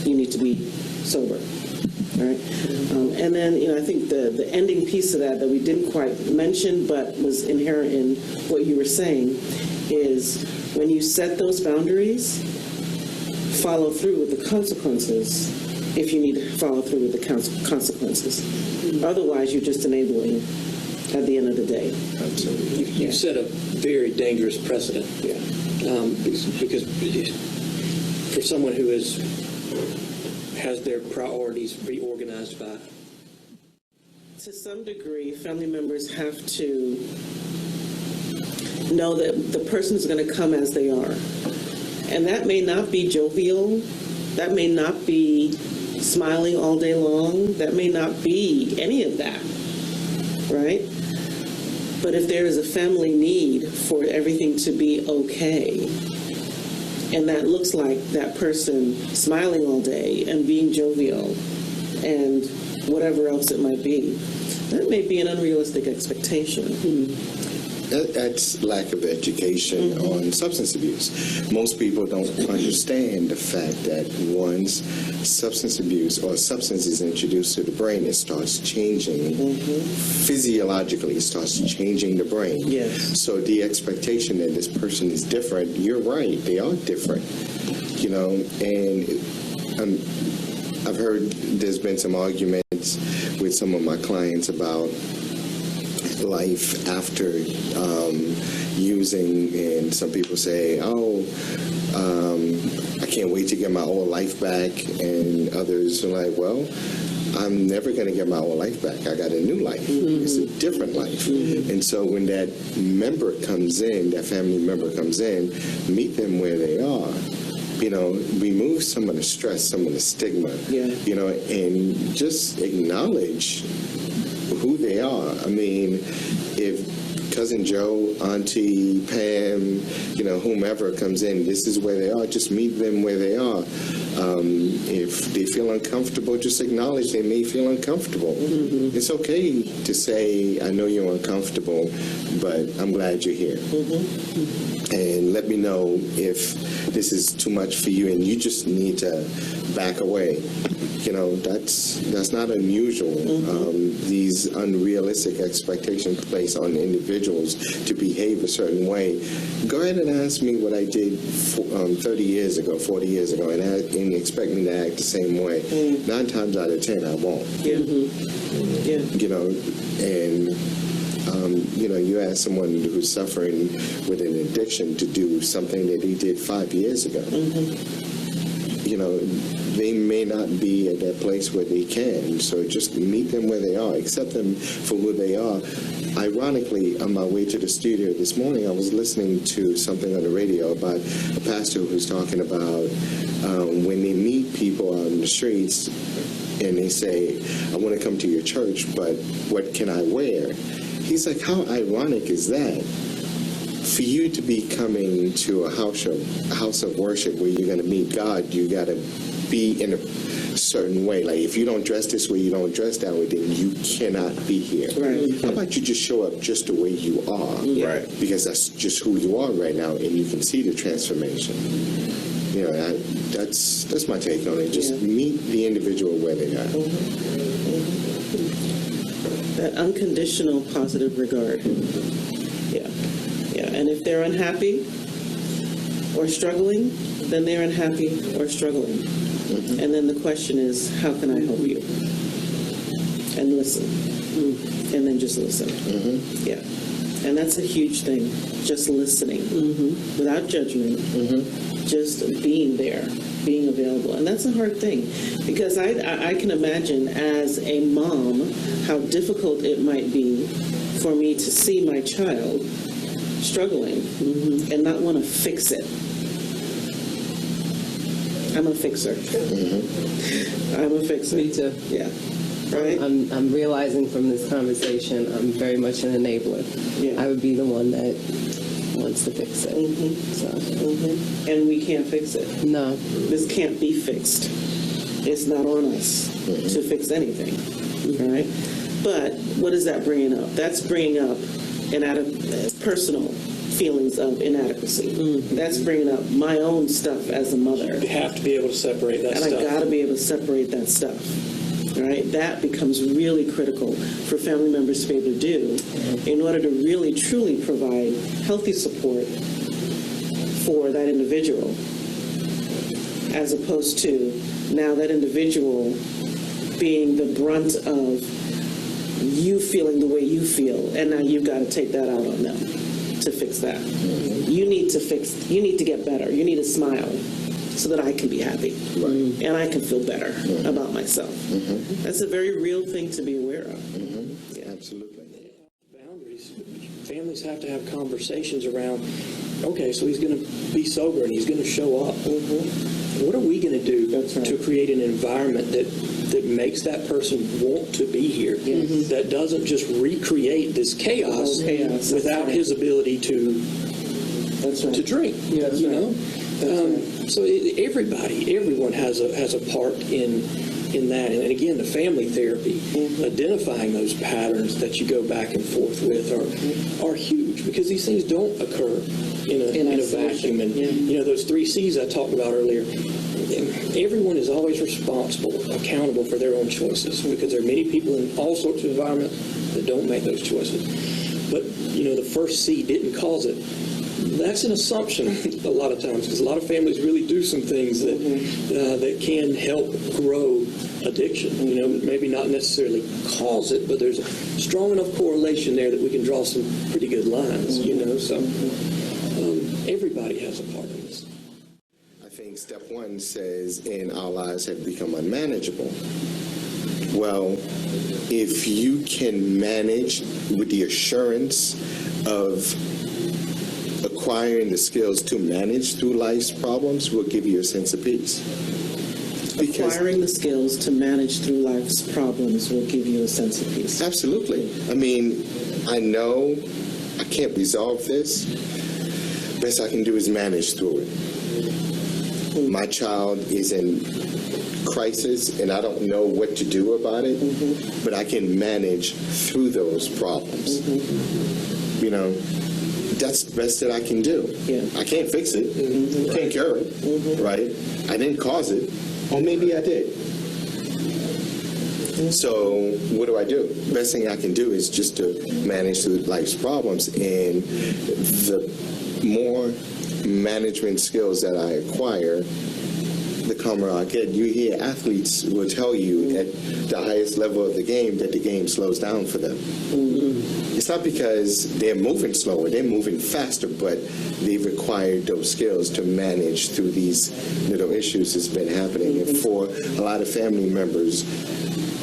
you need to be sober. All right? And then, I think the ending piece of that we didn't quite mention but was inherent in what you were saying is when you set those boundaries, follow through with the consequences if you need to follow through with the consequences. Otherwise, you're just enabling at the end of the day. Absolutely. You've set a very dangerous precedent. Yeah. Because for someone who has their priorities reorganized by... To some degree, family members have to know that the person is going to come as they are. And that may not be jovial. That may not be smiling all day long. That may not be any of that. Right? But if there is a family need for everything to be okay, and that looks like that person smiling all day and being jovial and whatever else it might be, that may be an unrealistic expectation. That's lack of education on substance abuse. Most people don't understand the fact that once substance abuse or substance is introduced to the brain, it starts changing physiologically. It starts changing the brain. Yes. So the expectation that this person is different, you're right, they are different. And I've heard there's been some arguments with some of my clients about life after using, and some people say, I can't wait to get my old life back, and others are like, well, I'm never going to get my old life back. I got a new life. It's a different life. And so when that member comes in, that family member comes in, meet them where they are. Remove some of the stress, some of the stigma, and just acknowledge who they are. I mean, if Cousin Joe, Auntie Pam, whomever comes in, this is where they are, just meet them where they are. If they feel uncomfortable, just acknowledge they may feel uncomfortable. It's okay to say, I know you're uncomfortable, but I'm glad you're here. And let me know if this is too much for you and you just need to back away. That's not unusual. These unrealistic expectations placed on individuals to behave a certain way. Go ahead and ask me what I did 30 years ago, 40 years ago, and expect me to act the same way. 9 times out of 10, I won't. You ask someone who's suffering with an addiction to do something that he did 5 years ago. They may not be at that place where they can. So just meet them where they are, accept them for who they are. Ironically, on my way to the studio this morning, I was listening to something on the radio about a pastor who's talking about when they meet people out in the streets and they say, I want to come to your church, but what can I wear? He's like, how ironic is that? for you to be coming to a house of worship where you're going to meet God, you got to be in a certain way. Like, if you don't dress this way, you don't dress that way, then you cannot be here. Right. How about you just show up just the way you are? Right. Because that's just who you are right now, and you can see the transformation. You know, that's my take on it. Just meet the individual where they are. That unconditional positive regard. Yeah. Yeah. And if they're unhappy or struggling, then they're unhappy or struggling. And then the question is, how can I help you? And listen. And then just listen. Yeah. And that's a huge thing. Just listening. Without judgment. Just being there. Being available. And that's a hard thing. Because I can imagine as a mom how difficult it might be for me to see my child struggling and not want to fix it. I'm a fixer. I'm a fixer. Me too. Yeah. Right? I'm realizing from this conversation, I'm very much an enabler. Yeah. I would be the one that wants to fix it. So, And we can't fix it. no. This can't be fixed. It's not on us to fix anything. Right? But what is that bringing up? That's bringing up personal feelings of inadequacy. That's bringing up my own stuff as a mother. You have to be able to separate that And stuff. I got to be able to separate that stuff. Right? That becomes really critical for family members to be able to do in order to really, truly provide healthy support for that individual, as opposed to now that individual being the brunt of you feeling the way you feel, and now you've got to take that out on them to fix that. You need to get better. You need to smile so that I can be happy and I can feel better about myself. That's a very real thing to be aware of. Yeah, absolutely. Boundaries. Families have to have conversations around, okay, so he's going to be sober and he's going to show up. What are we going to do to create an environment that makes that person want to be here, that doesn't just recreate this chaos, without his ability to drink, you know? So everyone has a part in that. And again, the family therapy, identifying those patterns that you go back and forth with are huge, because these things don't occur in a vacuum. And you know, those 3 C's I talked about earlier, everyone is always responsible, accountable for their own choices, because there are many people in all sorts of environments that don't make those choices. But you know, the first C didn't cause it. That's an assumption a lot of times, because a lot of families really do some things that can help grow addiction. You know, maybe not necessarily cause it, but there's a strong enough correlation there that we can draw some pretty good lines. You know, so everybody has a part in this. I think step 1 says, and our lives have become unmanageable. Well, if you can manage with the assurance of acquiring the skills to manage through life's problems, will give you a sense of peace. Acquiring the skills to manage through life's problems will give you a sense of peace. Absolutely. I mean, I know I can't resolve this. Best I can do is manage through it. My child is in crisis, and I don't know what to do about it, but I can manage through those problems. You know, that's the best that I can do. I can't fix it. Can't cure it. Right? I didn't cause it. Or maybe I did. So what do? Best thing I can do is just to manage through life's problems, and the more management skills that I acquire, the calmer I get. You hear athletes will tell you at the highest level of the game that the game slows down for them. It's not because they're moving slower, they're moving faster, but they've acquired those skills to manage through these little issues that's been happening. And for a lot of family members,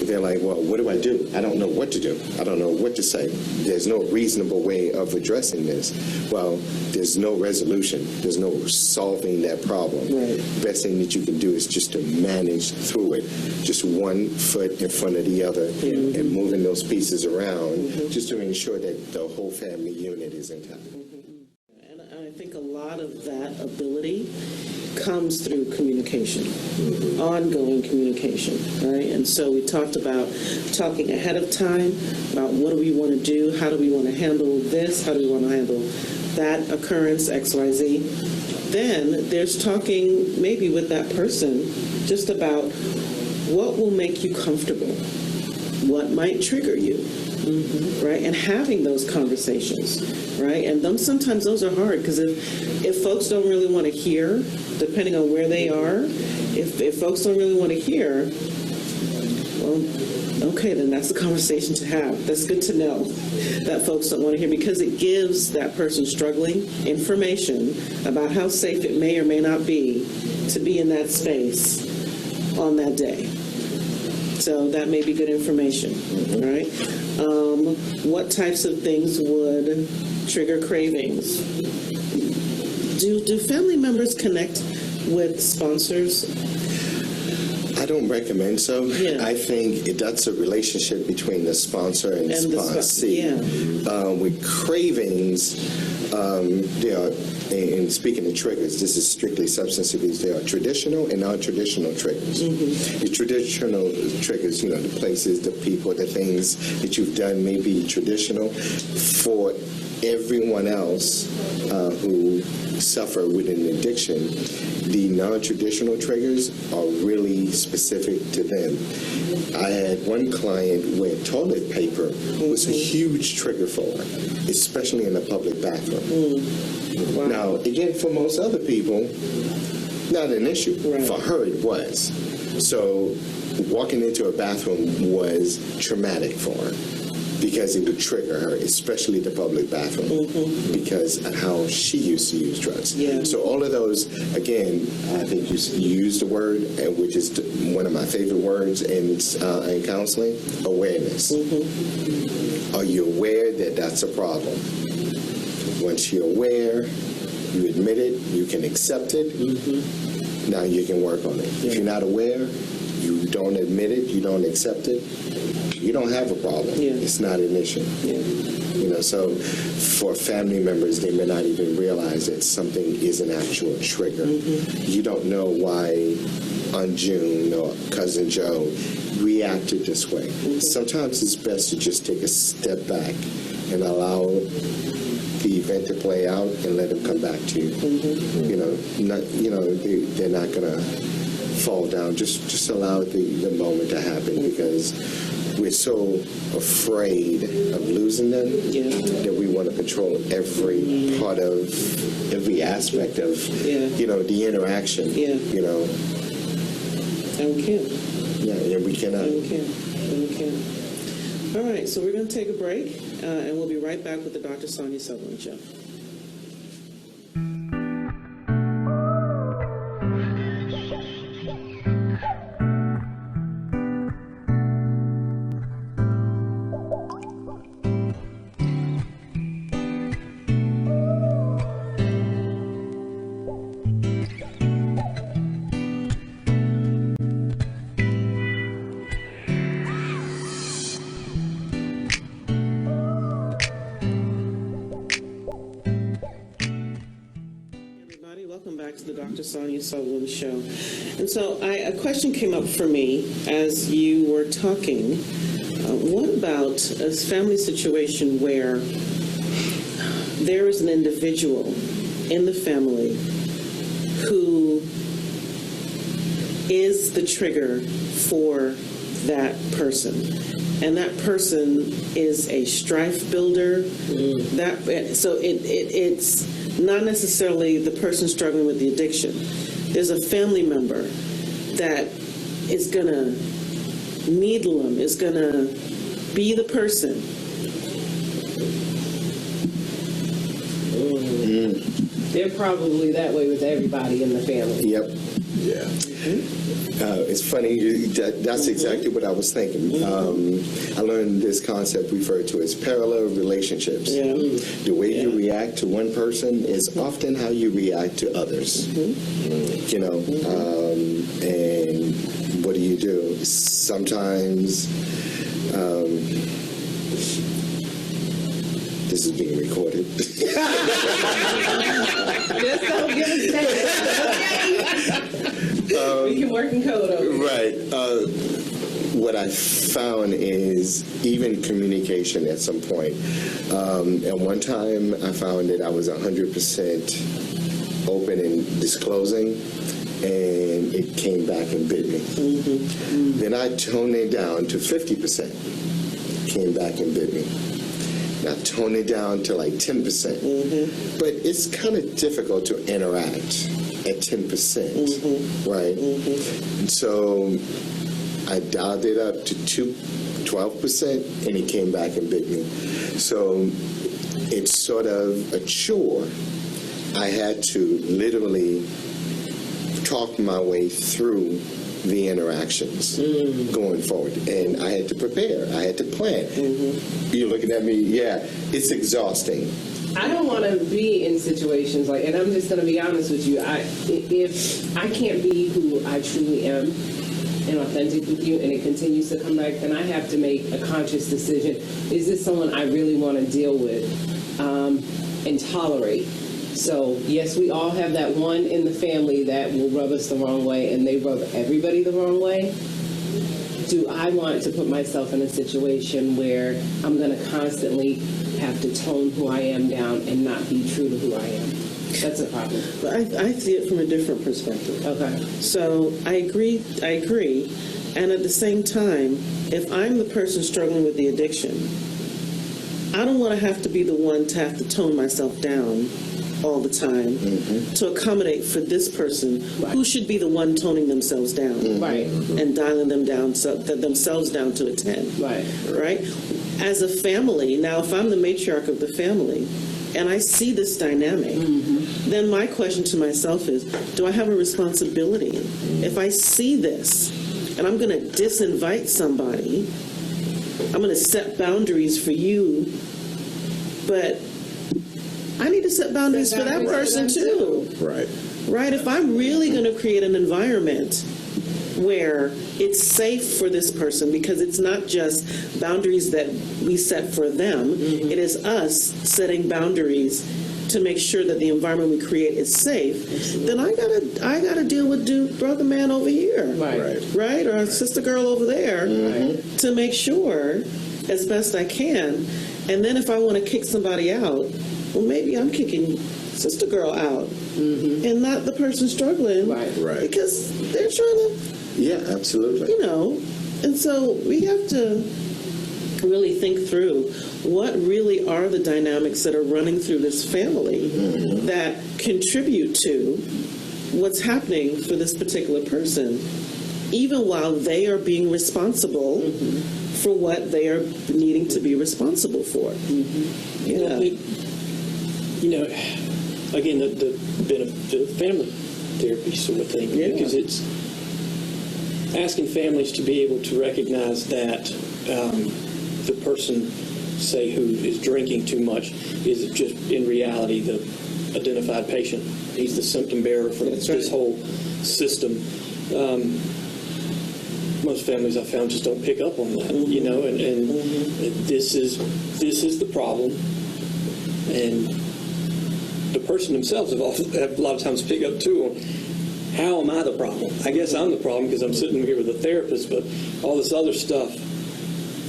they're like, well, what do? I don't know what to do. I don't know what to say. There's no reasonable way of addressing this. Well, there's no resolution. There's no solving that problem. Right. Best thing that you can do is just to manage through it. Just one foot in front of the other and moving those pieces around just to ensure that the whole family unit is intact. think a lot of that ability comes through communication, ongoing communication, right? And so we talked about talking ahead of time about what do we want to do, how do we want to handle this, how do we want to handle that occurrence, XYZ. Then there's talking maybe with that person just about what will make you comfortable, what might trigger you, right? And having those conversations, right? And sometimes those are hard because if folks don't really want to hear, depending on where they are, if folks don't really want to hear, well, okay, then that's the conversation to have. That's good to know that folks don't want to hear, because it gives that person struggling information about how safe it may or may not be to be in that space on that day. So that may be good information, right? What types of things would trigger cravings? Do family members connect with sponsors? I don't recommend so. Yeah. I think that's a relationship between the sponsor and the sponsee. With cravings, there are, and speaking of triggers, this is strictly substance abuse. There are traditional and non-traditional triggers. The traditional triggers, the places, the people, the things that you've done may be traditional. For everyone else who suffer with an addiction, the non-traditional triggers are really specific to them. I had one client where toilet paper was a huge trigger for her, especially in a public bathroom. Wow. Now, again, for most other people, not an issue. Right. For her, it was. So walking into a bathroom was traumatic for her, because it would trigger her, especially the public bathroom, because of how she used to use drugs. Yeah. So all of those, again, I think you used the word, which is one of my favorite words in counseling, awareness. Are you aware that that's a problem? Once you're aware, you admit it, you can accept it, now you can work on it. If you're not aware, you don't admit it, you don't accept it, you don't have a problem. It's not an issue. So for family members, they may not even realize that something is an actual trigger. You don't know why Aunt June or Cousin Joe reacted this way. Sometimes it's best to just take a step back and allow the event to play out and let them come back to you. They're not going to fall down. Just allow the moment to happen, because we're so afraid of losing them that we want to control every part of, every aspect of, the interaction. And we can't. Yeah, we cannot. And we can't. All right, so we're going to take a break, and we'll be right back with the Dr. Sonia Sutherland Show. Welcome back to the Dr. Sonia Sutherland Show. And so a question came up for me as you were talking. What about a family situation where there is an individual in the family who is the trigger for that person, and that person is a strife builder? It's not necessarily the person struggling with the addiction. There's a family member that is going to needle them, is going to be the person. They're probably that way with everybody in the family. Yep. Yeah. It's funny, that's exactly what I was thinking. I learned this concept referred to as parallel relationships. The way you react to one person is often how you react to others. And what do? Sometimes the This is being recorded. Just don't give us that. We can work in code over here. Right. What I found is even communication at some point. At one time, I found that I was 100% open in disclosing, and it came back and bit me. Then I toned it down to 50%. Came back and bit me. Now tone it down to like 10%. But it's kind of difficult to interact at 10%, right? And so I dialed it up to 12%, and it came back and bit me. So it's sort of a chore. I had to literally talk my way through the interactions going forward, and I had to prepare. I had to plan. You're looking at me. Yeah, it's exhausting. I don't want to be in situations like, and I'm just going to be honest with you. If I can't be who I truly am and authentic with you, and it continues to come back, then I have to make a conscious decision. Is this someone I really want to deal with and tolerate? So, yes, we all have that one in the family that will rub us the wrong way, and they rub everybody the wrong way. Do I want to put myself in a situation where I'm going to constantly have to tone who I am down and not be true to who I am? That's a problem. But I see it from a different perspective. Okay. So I agree. And at the same time, if I'm the person struggling with the addiction, I don't want to have to be the one to have to tone myself down all the time to accommodate for this person who should be the one toning themselves down Right. and dialing them down themselves down to a 10. Right. As a family, now if I'm the matriarch of the family and I see this dynamic, then my question to myself is, do I have a responsibility? If I see this and I'm going to disinvite somebody, I'm going to set boundaries for you, but I need to set boundaries for that person too. Right. Right? If I'm really going to create an environment where it's safe for this person, because it's not just boundaries that we set for them, it is us setting boundaries to make sure that the environment we create is safe, then I gotta deal with brother man over here. Right? Or sister girl over there to make sure as best I can. And then if I want to kick somebody out, well, maybe I'm kicking sister girl out and not the person struggling. Right. Because they're trying to, Yeah, absolutely. and so we have to really think through what really are the dynamics that are running through this family that contribute to what's happening for this particular person, even while they are being responsible for what they are needing to be responsible for. Again, the benefit of family therapy sort of thing, because it's asking families to be able to recognize that the person, say, who is drinking too much is just in reality the identified patient. He's the symptom bearer for this whole system. Most families I've found just don't pick up on that, and this is the problem, and the person themselves have a lot of times pick up too on how am I the problem? I guess I'm the problem because I'm sitting here with a therapist, but all this other stuff,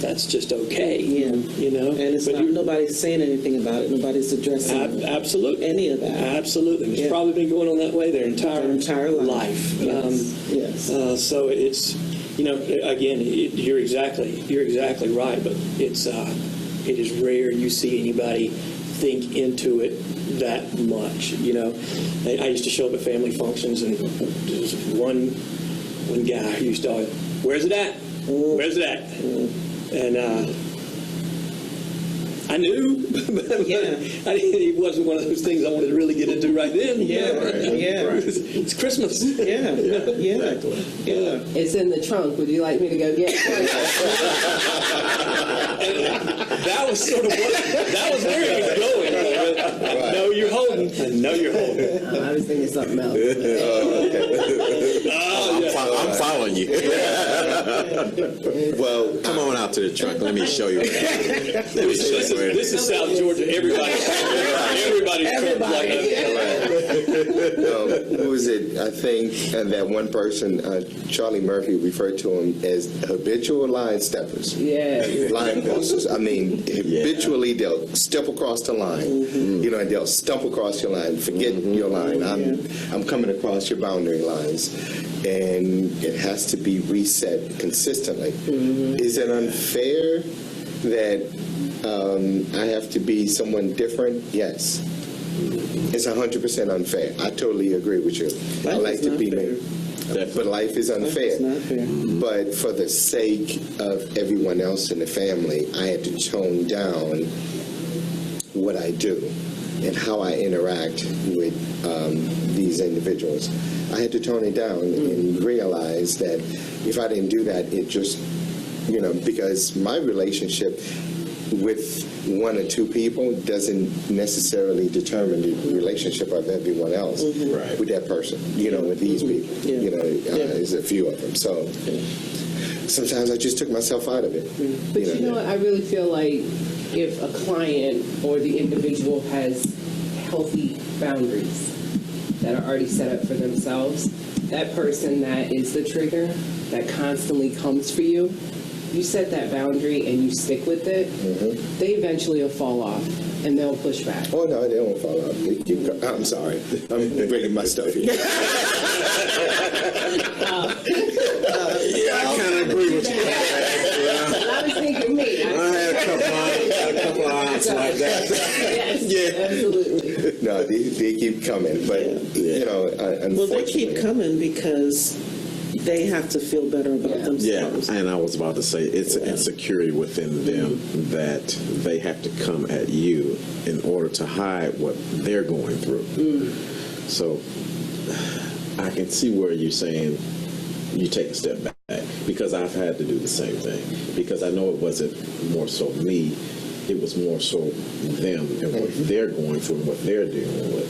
that's just okay. And it's nobody's saying anything about it. Nobody's addressing absolutely any of that. Absolutely. It's probably been going on that way their entire life. Yes. So it's, again, you're exactly right, but it is rare you see anybody think into it that much. I used to show up at family functions, and there was one guy who used to always, "Where's it at? Where's it at?" And I knew, but it wasn't one of those things I wanted to really get into right then. It's Christmas. It's in the trunk. Would you like me to go get it? That was sort of that was where he was going. No, you're holding I know you're holding. I was thinking something else. I'm following you. Well, Come on out to the trunk. Let me show you. This is South Georgia. Everybody's who was it? I think that one person, Charlie Murphy, referred to them as habitual line steppers. Yeah. Line crossers. I mean, habitually they'll step across the line. You know, and they'll stump across your line, forget your line. I'm coming across your boundary lines, and it has to be reset consistently. Is it unfair that I have to be someone different? Yes. It's 100% unfair. I totally agree with you. I like to be me. But life is unfair. But for the sake of everyone else in the family, I had to tone down what I do and how I interact with these individuals. I had to tone it down and realize that if I didn't do that, it just, you know, because my relationship with one or two people doesn't necessarily determine the relationship of everyone else with that person, you know, with these people. You know, there's a few of them. So sometimes I just took myself out of it. But you know what? I really feel like if a client or the individual has healthy boundaries that are already set up for themselves, that person that is the trigger that constantly comes for you, you set that boundary and you stick with it, they eventually will fall off and they'll push back. Oh, no, they don't fall off. I'm sorry. I'm bringing my stuff here. I kind of agree with you. I was thinking me. I had a couple of aunts like that. Yes, absolutely. No, they keep coming, but you know, unfortunately. Well, they keep coming because they have to feel better about themselves. Yeah, and I was about to say it's an insecurity within them that they have to come at you in order to hide what they're going through. So I can see where you're saying you take a step back, because I've had to do the same thing, because I know it wasn't more so me, it was more so them and what they're going through and what they're dealing with.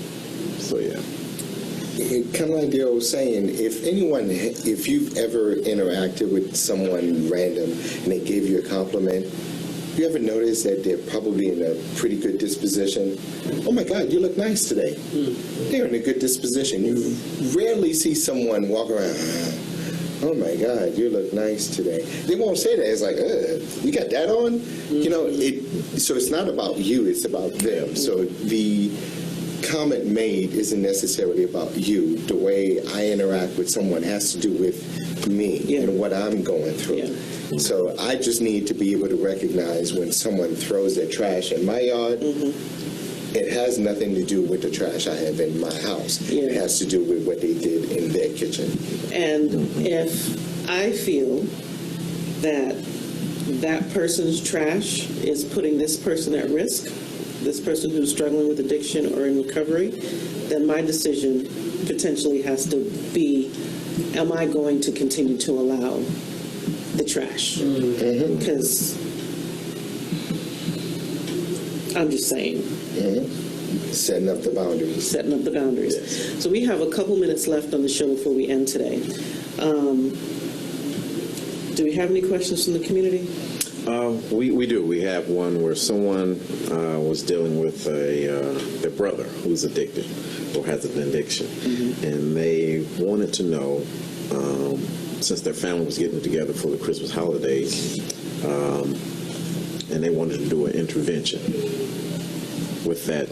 So yeah. Kind of like the old saying, if you've ever interacted with someone random and they gave you a compliment, you ever notice that they're probably in a pretty good disposition? Oh my God, you look nice today. They're in a good disposition. You rarely see someone walk around, oh my God, you look nice today. They won't say that. It's like, you got that on? You know, so it's not about you, it's about them. So the comment made isn't necessarily about you. The way I interact with someone has to do with me and what I'm going through. So I just need to be able to recognize when someone throws their trash in my yard, it has nothing to do with the trash I have in my house. It has to do with what they did in their kitchen. And if I feel that that person's trash is putting this person at risk, this person who's struggling with addiction or in recovery, then my decision potentially has to be, am I going to continue to allow the trash? Because I'm just saying. Setting up the boundaries. Setting up the boundaries. Yes. So we have a couple minutes left on the show before we end today. Do we have any questions from the community? We do. We have one where someone was dealing with their brother who's addicted or has an addiction, and they wanted to know, since their family was getting together for the Christmas holidays, and they wanted to do an intervention with that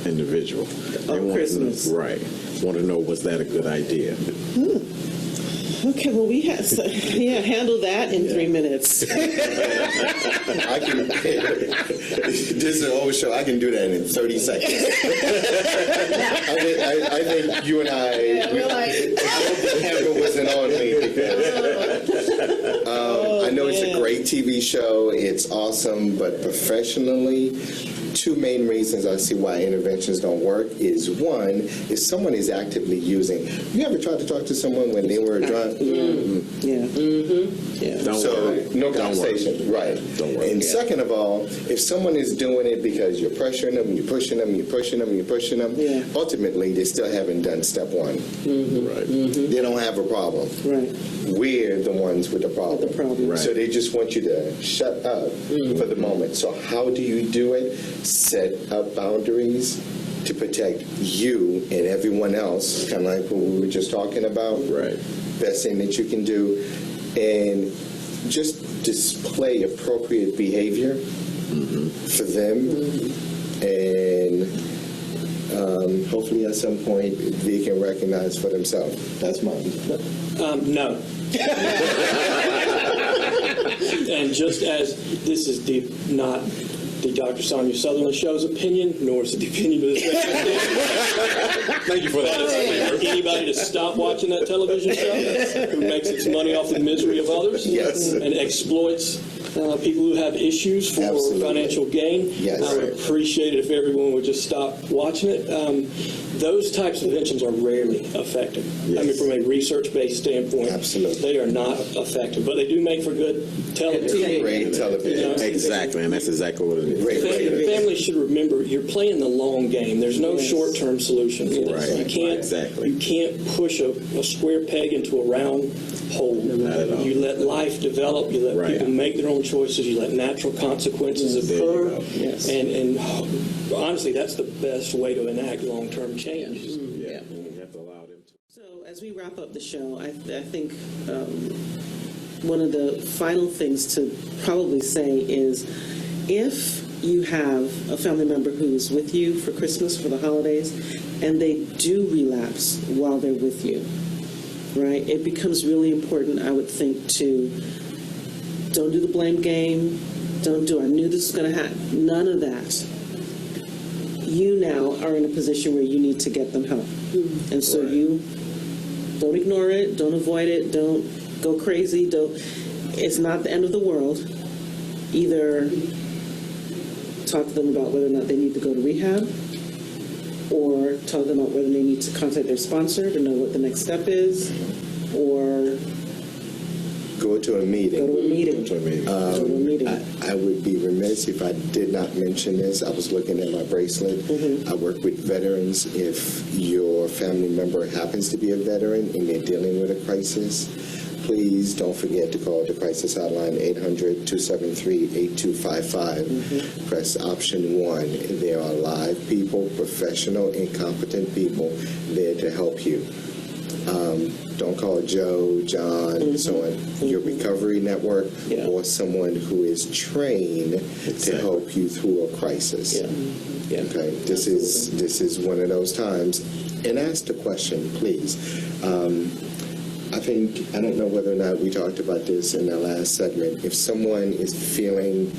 individual. They Christmas. Want to know, was that a good idea? Okay, well, we have handle that in 3 minutes. I can. This is an old show. I can do that in 30 seconds. I think you and I Hammer wasn't on me because I know it's a great TV show. It's awesome, but professionally, to two main reasons I see why interventions don't work is, one, if someone is actively using. You ever tried to talk to someone when they were drunk? Yeah. Yeah. Don't So worry. no Don't conversation, worry. right? Don't worry. And Yeah. second of all, if someone is doing it because you're pressuring them, you're pushing them, you're pushing them, you're pushing them, Yeah. ultimately they still haven't done step one. Right. They don't have a problem. Right. We're the ones with the problem. With the problem. Right. So they just want you to shut up for the moment. So how do you do it? Set up boundaries to protect you and everyone else, kind of like what we were just talking about. Right. Best thing that you can do. And just display appropriate behavior for them. And hopefully at some point they can recognize for themselves. That's mine. No. And just as this is not the Dr. Sonia Sutherland show's opinion, nor is it the opinion of this Thank you for that. anybody to stop watching that television show who makes its money off the misery of others Yes. and exploits people who have issues for Absolutely. financial gain. Yes. I would appreciate it if everyone would just stop watching it. Those types of interventions are rarely effective. I mean, Yes. from a research-based standpoint, Absolutely. they are not effective, but they do make for good television. Great television. Yeah. Exactly, and that's exactly what it is. Great. Families should remember you're playing the long game. There's no short-term solution for this. Right. You can't Exactly. you can't push a square peg into a round hole. Not at all. You let life develop. You let Right. people make their own choices. You let natural consequences There you occur. go. Yes. And honestly, that's the best way to enact long-term change. Yeah. You have to allow them to. So as we wrap up the show, I think one of the final things to probably say is if you have a family member who is with you for Christmas, for the holidays, and they do relapse while they're with you, right? It becomes really important, I would think, to don't do the blame game, don't do, I knew this was going to happen, none of that. You now are in a position where you need to get them help. And so Right. you don't ignore it, don't avoid it, don't go crazy, it's not the end of the world. Either talk to them about whether or not they need to go to rehab, or talk to them about whether they need to contact their sponsor to know what the next step is, or Go to a meeting. go to a meeting. Go to a meeting. Go to a meeting. I would be remiss if I did not mention this. I was looking at my bracelet. I work with veterans. If your family member happens to be a veteran and they're dealing with a crisis, please don't forget to call the crisis hotline 800-273-8255. Press option 1. There are live people, professional and competent people there to help you. Don't call Joe, John, so on, your recovery network, Yeah. or someone who is trained to help you through a crisis. Yeah. Yeah. Okay, this is one of those times, and ask the question, please. I don't know whether or not we talked about this in the last segment. If someone is feeling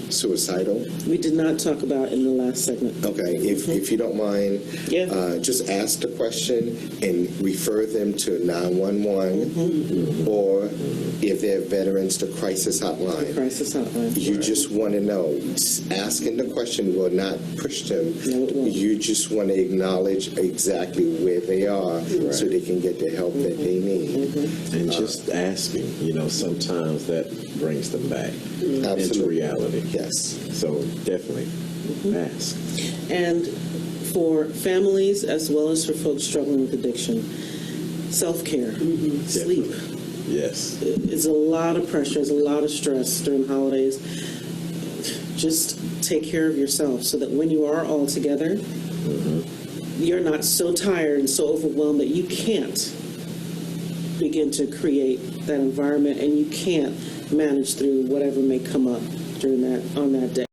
suicidal, We did not talk about in the last segment. okay, if you don't mind, Yeah. just ask the question and refer them to 911, or if they're veterans, to crisis hotline. Crisis hotline. You just want to know. Asking the question will not push them. No, it won't. You just want to acknowledge exactly where they are so they can get the help that they need. And just asking, sometimes that brings them back into Absolutely. reality. Yes. So definitely ask. And for families as well as for folks struggling with addiction, self-care, sleep. Yes. It's a lot of pressure, it's a lot of stress during holidays. Just take care of yourself so that when you are all together, you're not so tired and so overwhelmed that you can't begin to create that environment and you can't manage through whatever may come up on that day.